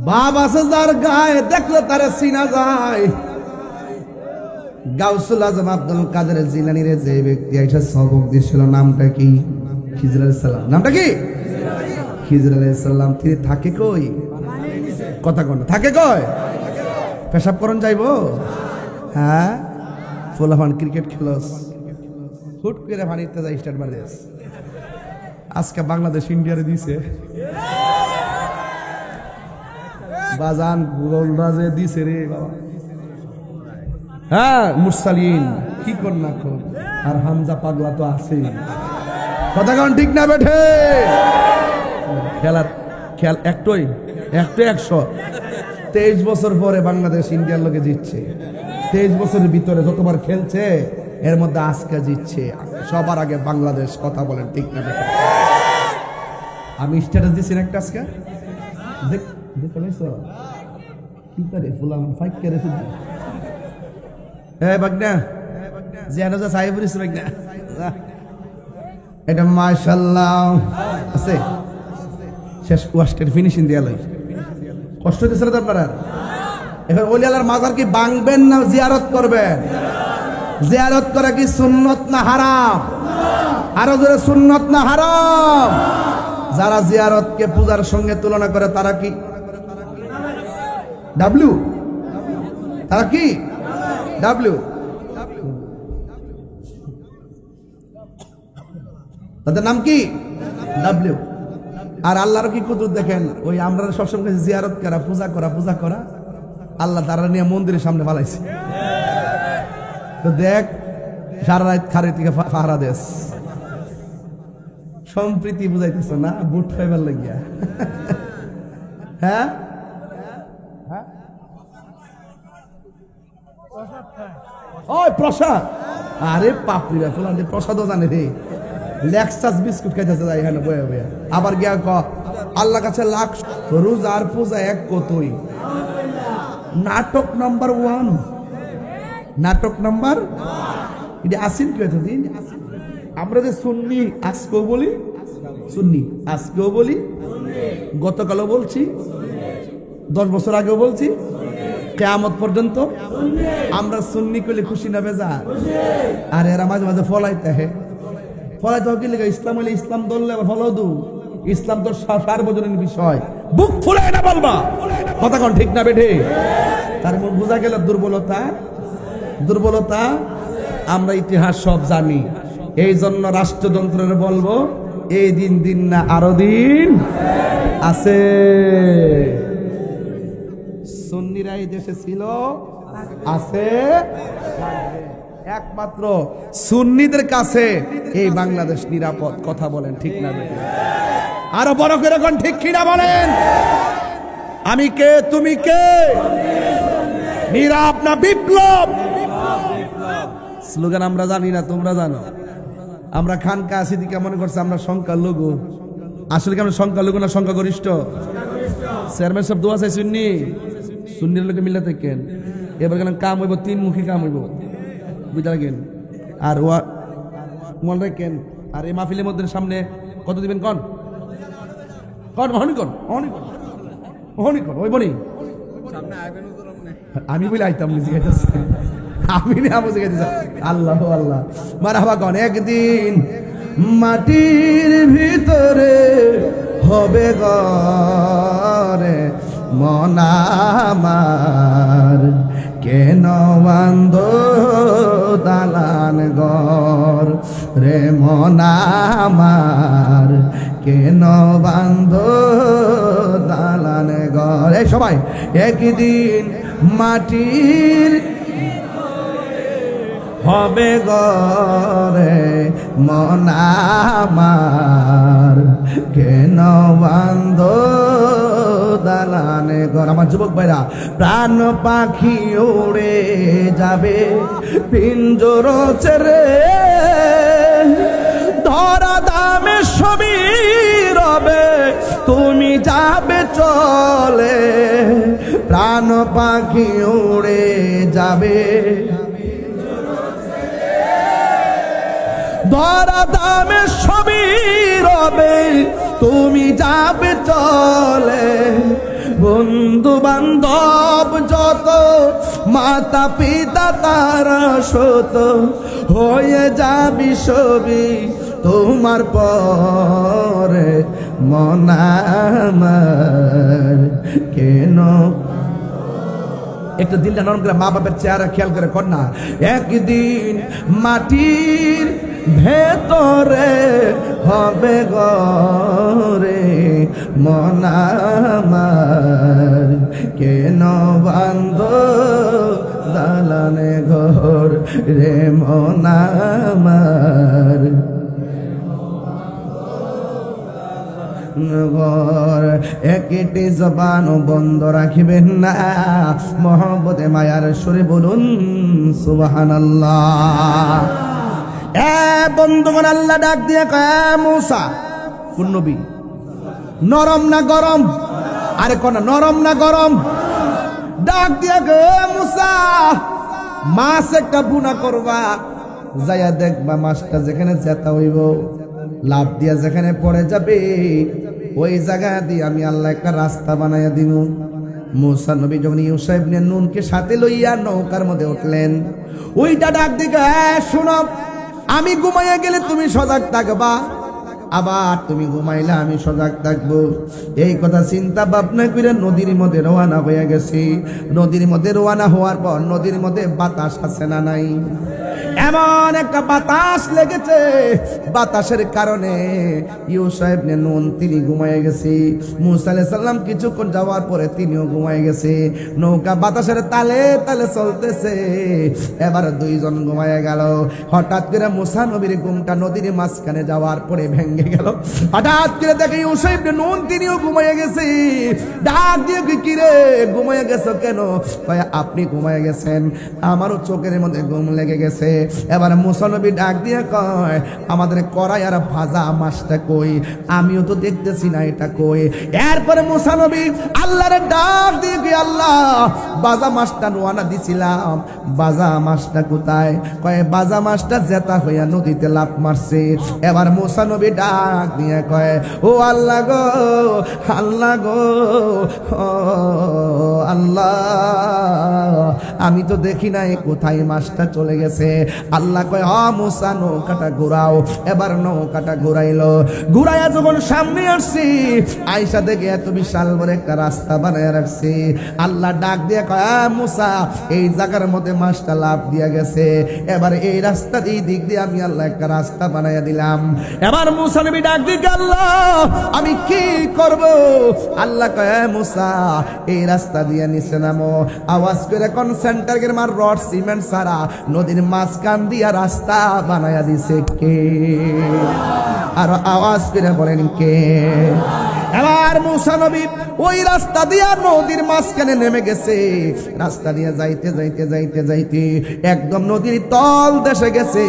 বাপ আছে যার গায়ে দেখলে তারে চিনা যায়। গাউসুল আজম আব্দুল কাদের জিলানীর যে ব্যক্তি এসে সবক দিয়েছিল, নামটা কি? খিজর আলাইহিস সালাম। নামটা কি? খিজর আলাইহিস সালাম। তিনি থাকে কই? কথা কোন থাকে কই? পেশাব করন যাইবো? হ্যাঁ, ফুলাফান ক্রিকেট খেলোস, হুট করে পানিতে যাই স্টার্ট মারে। আজকে বাংলাদেশ ইন্ডিয়ারে দিছে বাজান, গোলবাজে দিছে রে বাবা। হ্যাঁ মুরসালিন কি কর না কর, আর হামজা পাগলা তো আছে। কথা কোন ঠিক না বেঠে? খেলার খেল একটাই, একটু 123 বছর পরে বাংলাদেশ ইন্ডিয়ার লোকে জিতছে। 23 বছরের ভিতরে যতবার খেলছে এর মধ্যে আজকে জিতছে সবার আগে বাংলাদেশ। কথা বলেন ঠিক না বেঠে? আমি স্ট্যাটাস দিছি একটা আজকে, দেখ দেখো লাইছো পিতারে ফুলাম ফাইক করে শুধু। এই বাগনা জিয়ানো যা সাহেবুর ইসে বাগনা, এটা মাশাআল্লাহ আছে। শেষ কোয়াস্টের ফিনিশিং দিয়া লই, কষ্ট হইতেছে না আপনারা? এখন ওলি আল্লাহর মাজার কি ভাঙবেন না জিয়ারত করবেন? জিয়ারত করা কি সুন্নত না হারাম? আরো জোরে সুন্নত না হারাম? যারা জিয়ারতকে পূজার সঙ্গে তুলনা করে তারা কি ডাব্লিউ? তারা কি ডাব্লিউ? তাদের নাম কি? ডাব্লিউ। আর আল্লাহর কি কুদরত দেখেন, ওই আমরা সবসময় জিয়ারত করা, পূজা করা, পূজা করা, আল্লাহ তারা নিয়ে মন্দিরের সামনে ফালাইছে। তো দেখ সারা রাত খারে থেকে পাহারা দেশ, সম্প্রীতি বুঝাইতেছ না, বুট খাইবার লাগিয়া। হ্যাঁ ওই প্রসাদ, আরে পাপড়িরা ফুলান প্রসাদও জানে রে। লেক্সাস বিস্কুট খাইতেছে যাই এখানে বয়ে বয়ে, আবার গিয়া ক আল্লাহ কাছে লাখ রোজা আর পূজা এক কতই। নাটক নাম্বার 1, নাটক নাম্বার এটা আসিন কি এতদিন? আমরা যে সুন্নি আজকেও বলি, সুন্নি আজকেও বলি, গতকালও বলছি, 10 বছর আগেও বলছি, কিয়ামত পর্যন্ত আমরা সুন্নি করলে খুশি না বেজা? আর এরা মাঝে মাঝে ফলাইতে হে, ফলাইতে কি লেগে? ইসলাম হলে ইসলাম ধরলে আবার ফলো দু। ইসলাম তো সার্বজনীন বিষয়, বুক ফুলায় না বলবা। কথা কোন ঠিক না বেঠে? তার মন বোঝা গেল দুর্বলতা, দুর্বলতা। আমরা ইতিহাস সব জানি, এই জন্য রাষ্ট্রযন্ত্রের বলবো এই দিন দিন না আরো দিন আছে। সুন্নিরা এই দেশে ছিল, আছে, একমাত্র সুন্নিদের কাছে এই বাংলাদেশ নিরাপদ। কথা বলেন ঠিক না বেঠে? আরো বড় করে কোন ঠিক কিনা বলেন? আমি কে, তুমি কে? নীরব না বিপ্লব? স্লোগান আমরা জানি না, তোমরা জানো। আমরা খানকা আসি দিকে মনে করছে আমরা সংখ্যালঘু, আসলে কি আমরা সংখ্যালঘু না সংখ্যাগরিষ্ঠ? চেয়ারম্যান সব দোয়া চাই সুন্নি, সুন্নির লোকে মিলে থাকেন। এবার কেন কাম হইব, 3 মুখী কাম হইব, বুঝা গেন। আর মনে রাখেন, আর এই মাহফিলের মধ্যে সামনে কত দিবেন? কন কন হনি কন হনি কন হনি কন ওই বনি আমি বলে আইতাম বুঝে গেছে, আমি না বুঝে গেছে। আল্লাহ আল্লাহ মারহাবা কন। একদিন মাটির ভিতরে হবে ঘরে মন আমার, কেন বান্ধ দালান ঘর রে মন আমার, কেন বান্ধ দালানে ঘর। এই সবাই একদিন মাটির হবে গরে মন আমার, কেন বান্ধ দালানে ঘর। আমার যুবক ভাইরা, প্রাণ পাখি উড়ে যাবে পিঞ্জর ছেড়ে, ধরা দামে সবই রবে তুমি যাবে চলে, প্রাণ পাখি উড়ে যাবে ধরা দামে সবই রবে তুমি যাবে চলে, বন্ধু বান্ধব যত মাতা পিতা তারা শত হয়ে যাবি সবই তোমার পরে মন আমার, কেন একটু দিলটা নরম করে মা বাপের চেহারা খেয়াল করে কর না। একদিন মাটির ভেতরে হবে গরে মন আমার, কেন বান্ধ দালানে ঘর রে মন আমার, একটি জবান বন্ধ রাখিবেন না, মহব্বতে মায়ার সুরে বলুন সুবহানাল্লাহ। বন্ধুগণ, আল্লাহ ডাক দিয়ে কয় মুসা, কোন নবী? নরম না গরম? আরে কোন নরম না গরম? ডাক দিয়ে কয় মুসা, মাছ একটা বুনা করবা, যাইয়া দেখবা মাছটা যেখানে জেতা হইব লাভ দিয়া যেখানে পড়ে যাবে ওই জায়গা দিয়ে আমি আল্লাহ একটা রাস্তা বানাইয়া দিব। মুসা নবী যখন ইউসা ইবনে নুনকে সাথে লইয়া নৌকার মধ্যে উঠলেন, ওইটা ডাক দিকে, শোনো, আমি ঘুমাইয়া গেলে তুমি সজাগ থাকবা, আবার তুমি ঘুমাইলে আমি সজাগ থাকবো। এই কথা চিন্তা ভাবনা করে নদীর মধ্যে রওনা হয়ে গেছি। নদীর মধ্যে রওনা হওয়ার পর নদীর মধ্যে বাতাস আছে না নাই? এমন একটা বাতাস লেগেছে, বাতাসের কারণে ইউসা ইবনে নুন তিনি ঘুমায় গেছে। মুসা আলাইহিস সালাম কিছুক্ষণ যাওয়ার পরে তিনিও ঘুমায় গেছে। নৌকা বাতাসের তালে তালে চলতেছে, এবার দুইজন ঘুমায় গেল। হঠাৎ করে মুসা নবীর ঘুমটা নদীর মাঝখানে যাওয়ার পরে ভেঙে গেল। হঠাৎ করে দেখে ইউসা ইবনে নুন তিনিও ঘুমায় গেছে। ডাক দিয়ে কি রে ঘুমায় গেছো কেন? কয় আপনি ঘুমায় গেছেন, আমারও চোখের মধ্যে ঘুম লেগে গেছে। এবার মুসা নবী ডাক দিয়ে কয় আমাদের কড়াই আর ভাজা মাছটা কই? আমিও তো দেখতেছি না এটা কই। এরপরে মুসা নবী আল্লাহরে ডাক দিয়ে কি আল্লাহ, ভাজা মাছটা নোয়ানা দিছিলাম, ভাজা মাছটা কোথায়? কয় ভাজা মাছটা জেতা হইয়া নদীতে লাফ মারছে। এবার মুসা নবী ডাক দিয়ে কয় ও আল্লাহ গো, আল্লাহ গো, আল্লাহ আমি তো দেখি নাই কোথায় মাছটা চলে গেছে। আল্লাহ কয় মুসা নৌকাটা ঘুরাও। এবার নৌকাটা ঘুরাইলো। ঘুরাইয়া যখন সামনে আসছি, আইসা দেখে এত বিশাল বড় একটা রাস্তা বানায় রাখছি। আল্লাহ ডাক দিয়ে কয় মুসা, এই জায়গার মধ্যে মাছটা লাফ দিয়া গেছে, এবার এই রাস্তা দিয়ে দিক দিয়ে আমি আল্লাহ একটা রাস্তা বানাইয়া দিলাম। এবার মুসা নবী ডাক দিয়ে আল্লাহ আমি কি করব? আল্লাহ কয় মুসা এই রাস্তা দিয়ে নিচে নামো। আওয়াজ করে কোন সেন্টারের মার রড সিমেন্ট সারা নদীর মাঝখান দিয়া রাস্তা বানায়া দিছে কে? আর আওয়াজ করে বলেন কে? এবার মুসা নবী ওই রাস্তা দিয়া নদীর মাঝখানে নেমে গেছে। রাস্তা দিয়ে যাইতে যাইতে যাইতে যাইতে একদম নদীর তল দেশে গেছে।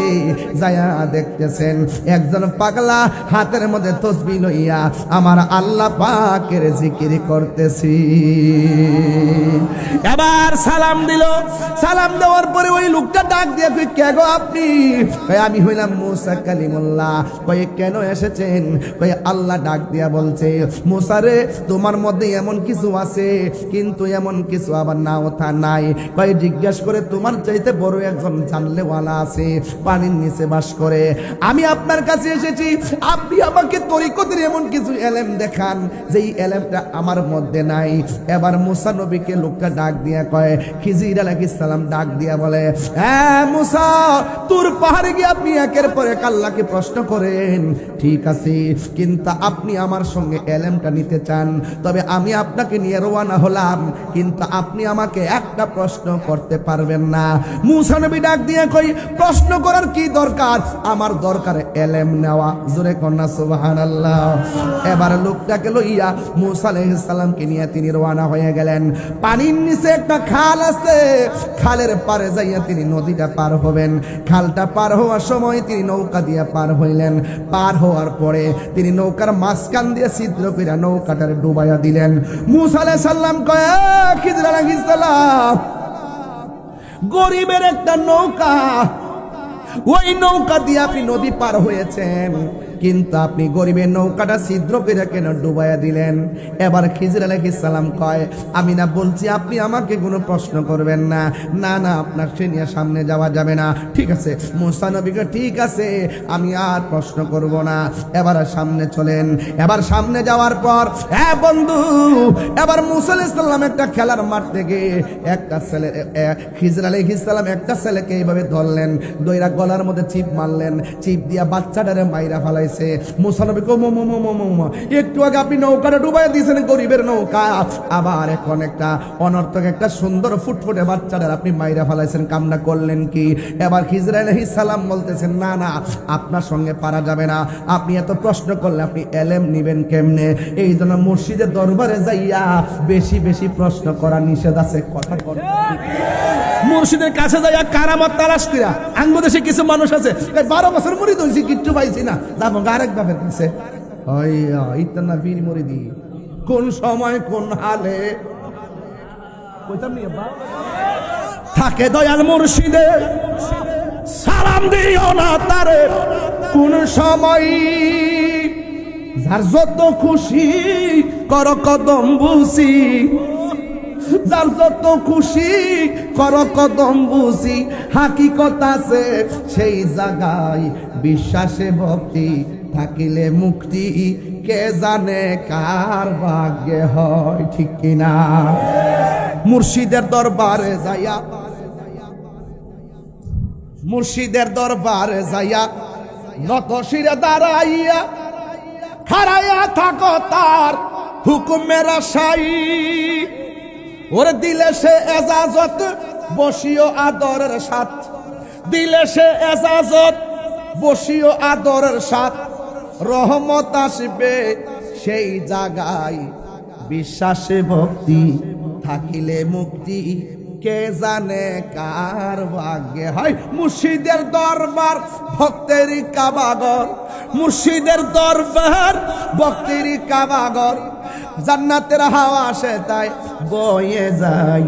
যায়া দেখতেছেন একজন পাগলা হাতের মধ্যে তসবিহ লইয়া আমার আল্লাহ পাকের জিকির করতেছি। এবার সালাম দিল। সালাম দেওয়ার পরে ওই লোকটা ডাক দিয়ে কই কে গো আপনি? কই আমি হইলাম মুসা কালিমুল্লাহ। কই কেন এসেছেন? কই আল্লাহ ডাক দিয়া বলছে মুসা মুসা রে তোমার মধ্যে এমন কিছু আছে, কিন্তু এমন কিছু আবার নাও তা নাই। কয় জিজ্ঞাসা করে তোমার চাইতে বড় একজন জানলেওয়ালা আছে, পানির নিচে বাস করে। আমি আপনার কাছে এসেছি, আপনি আমাকে তরিকতের এমন কিছু এলেম দেখান যেই এলেমটা আমার মধ্যে নাই। এবার মুসা নবীকে লোকটা ডাক দিয়া কয়, খিজির আলাইহিস সালাম ডাক দিয়া বলে, হ্যাঁ মুসা, তুর পাহাড়ে গিয়ে আপনি একের পর এক আল্লাহকে প্রশ্ন করেন, ঠিক আছে, কিন্তু আপনি আমার সঙ্গে এলেমটা নিতে চান, তবে আমি আপনাকে নিয়ে রওনা হলাম, কিন্তু আপনি আমাকে একটা প্রশ্ন করতে পারবেন না। মুসা নবী ডাক দিয়ে কই, প্রশ্ন করার কি দরকার, আমার দরকার এলেম নেওয়া। জোরে কন্যা সুবহানাল্লাহ। এবার লোকটাকে লইয়া মুসা আলাইহিস সালামকে নিয়ে তিনি রওনা হয়ে গেলেন। পানির নিচে একটা খাল আছে, খালের পারে যাইয়া তিনি নদীটা পার হবেন। খালটা পার হওয়ার সময় তিনি নৌকা দিয়ে পার হইলেন। পার হওয়ার পরে তিনি নৌকার মাঝখান দিয়ে ছিদ্র করে নৌকাটার ডুবাইয়া দিলেন। মুসা আলাইহিস সালাম কয়, খিজির আলাইহিস সালাম, গরিবের একটা নৌকা, ওই নৌকা দিয়ে আপনি নদী পার হয়েছেন, কিন্তু আপনি গরিবের নৌকাটা ছিদ্র করে কেন ডুবাইয়া দিলেন? এবার খিজির আলাইহিস সালাম কয়, আমি না বলছি আপনি আমাকে কোনো প্রশ্ন করবেন না, না না, আপনার সে নিয়ে সামনে যাওয়া যাবে না। ঠিক আছে মুসা নবীকে, ঠিক আছে আমি আর প্রশ্ন করব না, এবার সামনে চলেন। এবার সামনে যাওয়ার পর, হ্যাঁ বন্ধু, এবার মুসা আলাইহিস সালাম একটা খেলার মাঠ থেকে একটা ছেলে, খিজির আলাইহিস সালাম একটা ছেলেকে এইভাবে ধরলেন, দইরা গলার মধ্যে চিপ মারলেন, চিপ দিয়া বাচ্চাটারে মাইরা ফালাইছে। মুসা নবী কো, একটু আগে আপনি নৌকাটা ডুবাই দিয়েছেন, গরিবের নৌকা, আবার এখন একটা অনর্থক একটা সুন্দর ফুটফুটে বাচ্চাটার আপনি মাইরা ফালাইছেন, কামনা করলেন কি? এবার খিজির আলাইহিস সালাম বলতেছেন, না না, আপনার সঙ্গে পারা যাবে না, আপনি এত প্রশ্ন করলে আপনি এলেম নিবেন কেমনে? এই জন্য মুর্শিদের দরবারে যাইয়া বেশি বেশি প্রশ্ন করা নিষেধ আছে। কথা বল, মুর্শিদের কাছে যাইয়া কারামত তালাশ কইরা, আঙ্গু দেশে কিছু মানুষ আছে 12 বছর মুরিদ হইছি, কিচ্ছু পাইছি না, যাবো আরেক বাপের কাছে। ইতনা পীর মুরিদি কোন সময় কোন হালে থাকে দয়াল মুর্শিদে, সালাম দিও না তারে কোন সময়, যার যত খুশি কর কদম বুঝি, যার যত খুশি কর কদম বুঝি, হাকিকত আছে সেই জায়গায়, বিশ্বাসে ভক্তি থাকিলে মুক্তি, কে জানে কার ভাগ্যে হয়, ঠিক কিনা? মুর্শিদের দরবারে যাইয়া, মুর্শিদের দরবারে যাইয়া নত শিরে দাঁড়াইয়া, খাড়াইয়া থাকো তার হুকুমের আশাই, ওরে দিলে সে এজাজত বসিও আদরের সাথ, দিলে সে এজাজত বসিও আদরের সাথ, রহমত আসবে সেই জায়গায়, বিশ্বাসে ভক্তি থাকিলে মুক্তি, কে জানে কার ভাগ্যে হয়। মুর্শিদের দরবার ভক্তের কাবাগর, মুর্শিদের দরবার ভক্তের কাবাগর, জান্নাতের হাওয়া আসে তাই বয়ে যায়,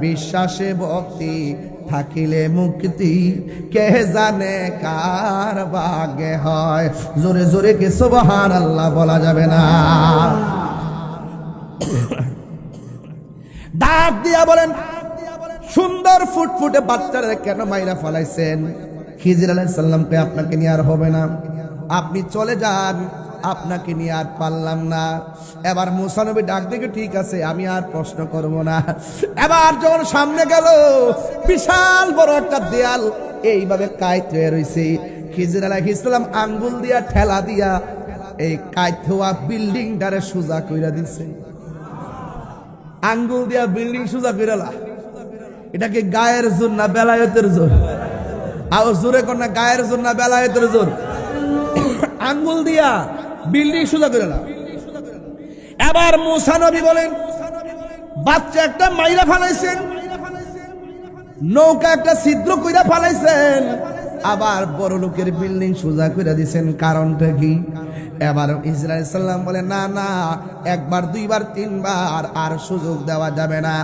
বিশ্বাসে ভক্তি থাকিলে মুক্তি, কে জানে কার ভাগ্যে হয়। জোরে জোরে কি সুবহানাল্লাহ বলা যাবে না? ডাক দিয়া বলেন, সুন্দর ফুটফুটে বাচ্চারা কেন মাইরা ফলাইছেন? খিজির আলাইহিস সালামকে আপনাকে নিয়ে আর হবে না, আপনি চলে যান, আপনাকে নিয়ে আর পারলাম না। এবার মুসা নবী ডাক দেখে, ঠিক আছে আমি আর প্রশ্ন করব না। এবার যখন সামনে গেল, বিশাল বড় একটা দেয়াল এইভাবে কাইট হয়ে রয়েছে। খিজির আলাইহিস সালাম আঙ্গুল দিয়া ঠেলা দিয়া এই কাইট হওয়া বিল্ডিংটারে সোজা কইরা দিছে। আঙ্গুল দিয়া বিল্ডিং সোজা কইরালা, এটাকে গায়ের জোর না বেলায়েতের জোর? আর জোরে কোন না, গায়ের জোর না বেলায়েতের জোর? আঙ্গুল দিয়া বিল্ডিং সোজা কইরালা। এবার মুসা নবী বলেন, বাচ্চা একটা মাইরা ফালাইছেন, নৌকা একটা ছিদ্র কইরা ফালাইছেন, আবার বড় লোকের বিল্ডিং সোজা কইরা দিছেন, কারণটা কি? এবার ইসরাইল সাল্লাম বলে না না, একবার দুইবার তিনবার আর সুযোগ দেওয়া যাবে না,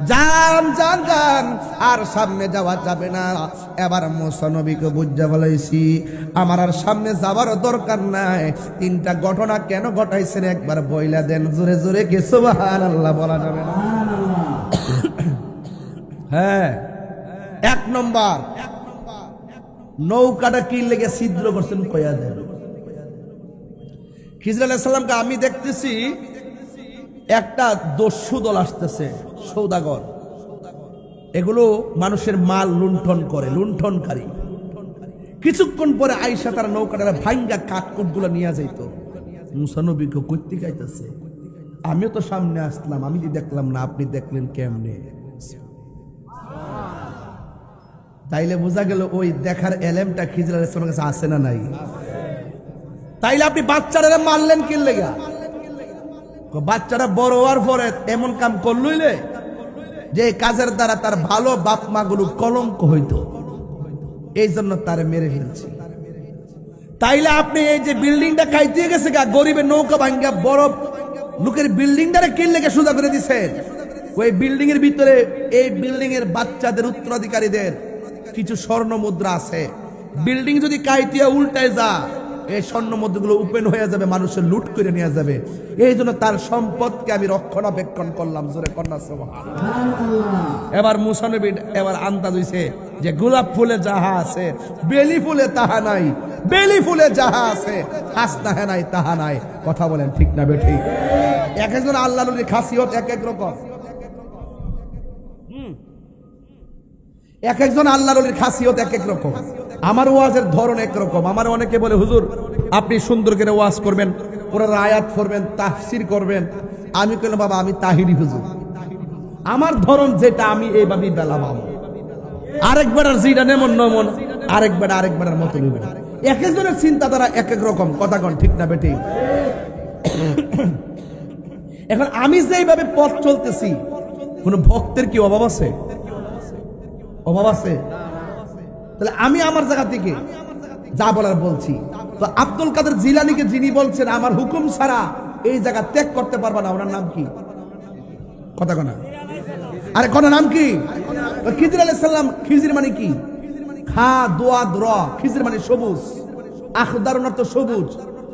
যান যান যান, আর সামনে যাওয়া যাবে না। এবার মুসা নবীকে বুঝা বলেছি আমার আর সামনে যাবার দরকার নাই, তিনটা ঘটনা কেন ঘটাইছেন একবার বইলা দেন, জোরে জোরে কে সুবহানাল্লাহ বলা যাবে না। হ্যাঁ, এক নম্বর নৌকাটা কি লেগে ছিদ্র করছেন কয়া দেন। খিজর আলাইহিস সালামকে আমি দেখতেছি একটা দস্যু দল আসতেছে, সৌদাগর, এগুলো মানুষের মাল লুণ্ঠন করে, লুণ্ঠনকারী। কিছুক্ষণ পরে আয়েশা তার নৌকাটা ভাঙ্গা কাঠকুট গুলো নিয়ে যাইত। মুসা নবীকে কইতে গাইতেছে, আমিও তো সামনে আসলাম, আমি দেখলাম না, আপনি দেখলেন কেমনে? তাইলে বোঝা গেল ওই দেখার এলেমটা খিজর আলাইহিস সালামের কাছে আছে না নাই? তাইলে আপনি বাচ্চারা মারলেন কি লেগা? বাচ্চারা বড় হওয়ার পরে এমন কাম করলইলে যে কাজের দ্বারা তার ভালো বাপ মা গুলো কলঙ্ক হইতো, এই জন্য তারে মেরে ফেলছে। তাইলে আপনি এই যে বিল্ডিংটা খাইতে গেছে গা, গরিবের নৌকা ভাঙ্গা বড় লোকের বিল্ডিংটারে কি লেগে সোজা করে দিছেন? ওই বিল্ডিং এর ভিতরে এই বিল্ডিং এর বাচ্চাদের উত্তরাধিকারীদের কিছু স্বর্ণ মুদ্রা আছে। বিল্ডিং যদি কাইতিয়া উল্টায় যা, এই স্বর্ণ মুদ্রাগুলো ওপেন হয়ে যাবে, মানুষের লুট করে নিয়ে যাবে। এই জন্য তার সম্পদকে আমি রক্ষণাবেক্ষণ করলাম, জোরে কন্যা সুবহানাল্লাহ। এবার মুসা নবী এবার আন্দাজ হইছে যে গোলাপ ফুলে যাহা আছে বেলি ফুলে তাহা নাই, বেলি ফুলে যাহা আছে হাসনা হে নাই তাহা নাই। কথা বলেন ঠিক না বেঠিক? এক একজন আল্লাহর ওলির খাসিয়ত এক এক রকম, এক একজন আল্লাহর ওলির খাসিয়ত এক এক রকম। আমার ওয়াজের ধরন একরকম। আমার অনেকে বলে হুজুর আপনি সুন্দর করে ওয়াজ করবেন, কোরআনের আয়াত পড়বেন, তাফসীর করবেন। আমি কইলাম বাবা আমি তাহিরি হুজুর, আমার ধরন যেটা আমি এইভাবেই বেলাম। আরেকবার যেটা নেমন নমন, আরেকবার মতো নিব। এক একজনের চিন্তাধারা এক এক রকম। কথা কন ঠিক না বেটি? এখন আমি যেইভাবে পথ চলতেছি, কোন ভক্তের কি অভাব আছে? অভাব আছে? তাহলে আমি আমার জায়গা থেকে যা বলার বলছি। তো আব্দুল কাদের জিলানীকে যিনি বলছেন আমার হুকুম ছাড়া এই জায়গা ত্যাগ করতে পারবা না, ওনার নাম কি? কথা কনা, আরে কোন নাম কি? খিজির আলাইহিস সালাম। খিজির মানে কি? খা দোয়া র, খিজির মানে সবুজ, আখদারুন অর্থ সবুজ,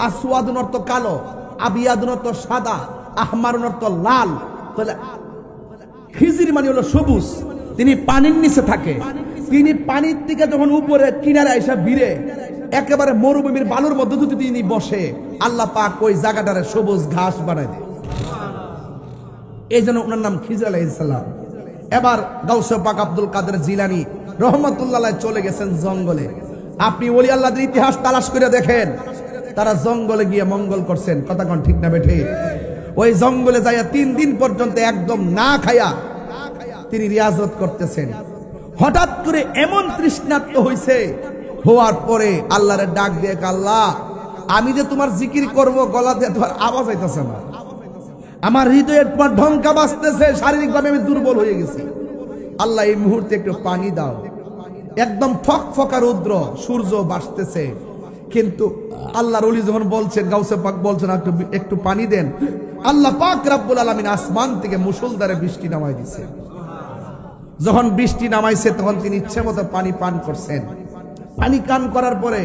আসওয়াদুন অর্থ কালো, আবিয়াদুন অর্থ সাদা, আহমারুন অর্থ লাল। তাহলে খিজির মানে হলো সবুজ। তিনি পানির নিচে থাকে, তিনি পানির থেকে যখন উপরে কিনারে আইসা ভিড়ে একেবারে মরুভূমির বালুর মধ্যে যদি তিনি বসে, আল্লাহ পাক ওই জায়গাটারে সবুজ ঘাস বানায় দেয়। এই জন্য ওনার নাম খিজির আলাইহিস সালাম। এবার গাউসে পাক আব্দুল কাদের জিলানী রহমাতুল্লাহ আলাইহি চলে গেছেন জঙ্গলে। আপনি ওলি আল্লাহদের ইতিহাস তালাশ করে দেখেন, তারা জঙ্গলে গিয়ে মঙ্গল করছেন। কথা কোন ঠিক না বেঠি? ওই জঙ্গলে যাইয়া 3 দিন পর্যন্ত একদম না খায়া তিনি রিয়াজত করতেছেন। হঠাৎ করে এমন তৃষ্ণার্ত হইছে, হওয়ার পরে আল্লাহরে ডাক দিয়ে, আল্লাহ আমি যে তোমার জিকির করব, গলা দিয়ে তোমার আওয়াজ আইতেছে না, আমার হৃদয়ে তোমার ঢঙ্কা বাজতেছে, শারীরিকভাবে আমি দুর্বল হয়ে গেছি। আল্লাহ এই মুহূর্তে একটু পানি দাও। একদম ফকফকা রৌদ্র, সূর্য বাসতেছে, কিন্তু আল্লাহর ওলি যখন বলছেন, গাউসে পাক বলছেন একটু পানি দেন, আল্লাহ পাক রব্বুল আলামিন আসমান থেকে মুষলধারে বৃষ্টি নামাই দিছে। যখন বৃষ্টি নামাইছে তখন তিনি ইচ্ছে মতো পানি পান করছেন। পানি পান করার পরে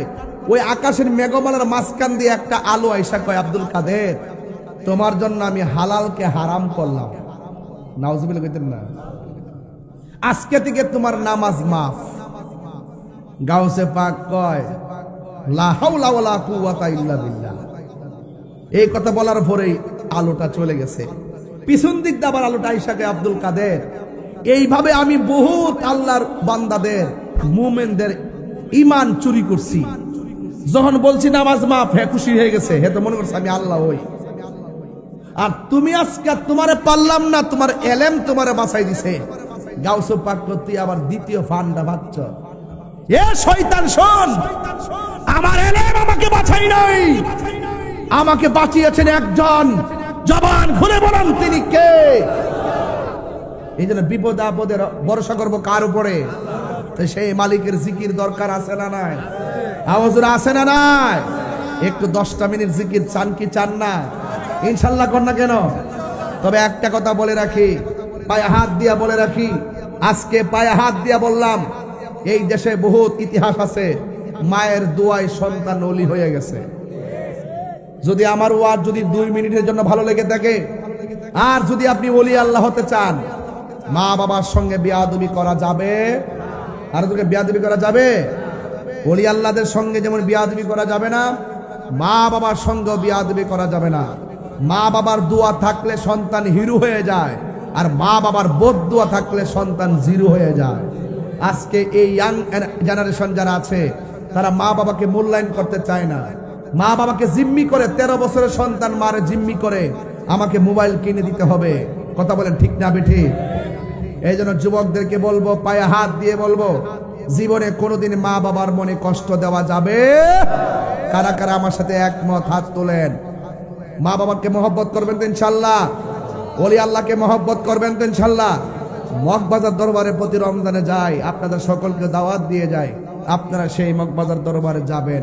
ওই আকাশের মেঘমালার মাঝখান দিয়ে একটা আলো আইসা কয়, আব্দুল কাদের তোমার জন্য আমি হালালকে হারাম করলাম। নাউজুবিল্লাহ কইতেন না? আজকে থেকে তোমার নামাজ মাফ। গাউসে পাক কয় লা হাওলা ওয়ালা কুওয়াতা ইল্লা বিল্লাহ। এই কথা বলার পরেই আলোটা চলে গেছে। পিছন দিক দিয়ে আবার আলোটা আইসা কয়, আব্দুল কাদের এইভাবে আমি বহুত আল্লাহর বান্দাদের মুমিনদের ঈমান চুরি করছি। যখন বলছি নামাজ মাফ, হে খুশি হয়ে গেছে, হে তো মনে করছে আমি আল্লাহ হই। আর তুমি আজকে তোমারে পারলাম না, তোমার এলেম তোমারে বাঁচাই দিছে। গাউসে পাক তুই আবার দ্বিতীয় ফান্ডা বাচ্চ। এ শয়তান শোন, আমার এলেম আমাকে বাঁচাই নাই, আমাকে বাঁচিয়েছেন একজন। জবান খুলে বলেন তিনি কে? এই জন্য বিপদ আপদে ভরসা করবো কার উপরে? সেই মালিকের জিকির দরকার আছে না নাই? আওয়াজ আছে না নাই? একটু 10টা মিনিট জিকির চান কি চান না? ইনশাল্লাহ কর না কেন? তবে একটা কথা বলে রাখি, পায়ে হাত দিয়া বলে রাখি, আজকে পায়ে হাত দিয়া বললাম, এই দেশে বহুত ইতিহাস আছে, মায়ের দোয়ায় সন্তান ওলি হয়ে গেছে। যদি আমার ওয়াজ যদি 2 মিনিটের জন্য ভালো লেগে থাকে, আর যদি আপনি ওলি আল্লাহ হতে চান, মা বাবার সঙ্গে বিয়াদবি করা যাবে? আর তোকে বিয়াদবি করা যাবে? ওলি আল্লাহদের সঙ্গে যেমন বিয়াদবি করা যাবে না, মা বাবার সঙ্গে বিয়াদবি করা যাবে না। মা বাবার দোয়া থাকলে সন্তান হিরো হয়ে যায়, আর মা বাবার বদদোয়া থাকলে সন্তান জিরো হয়ে যায়। আজকে এই ইয়াং জেনারেশন যারা আছে, তারা মা বাবাকে মূল্যায়ন করতে চায় না। মা বাবাকে জিম্মি করে, 13 বছরের সন্তান মারে জিম্মি করে, আমাকে মোবাইল কিনে দিতে হবে। কথা বলেন ঠিক না বেঠিক? এই জন্য যুবকদেরকে বলবো, পায়ে হাত দিয়ে বলবো, জীবনে কোনোদিন মা বাবার মনে কষ্ট দেওয়া যাবে? কারা কারা আমার সাথে একমত? হাত তোলেন। মা বাবাকে মহব্বত করবেন তো ইনশাল্লাহ? ওলি আল্লাহকে মহব্বত করবেন তো ইনশাল্লাহ? মগবাজার দরবারে প্রতি রমজানে যাই, আপনাদের সকলকে দাওয়াত দিয়ে যায়, আপনারা সেই মগবাজার দরবারে যাবেন।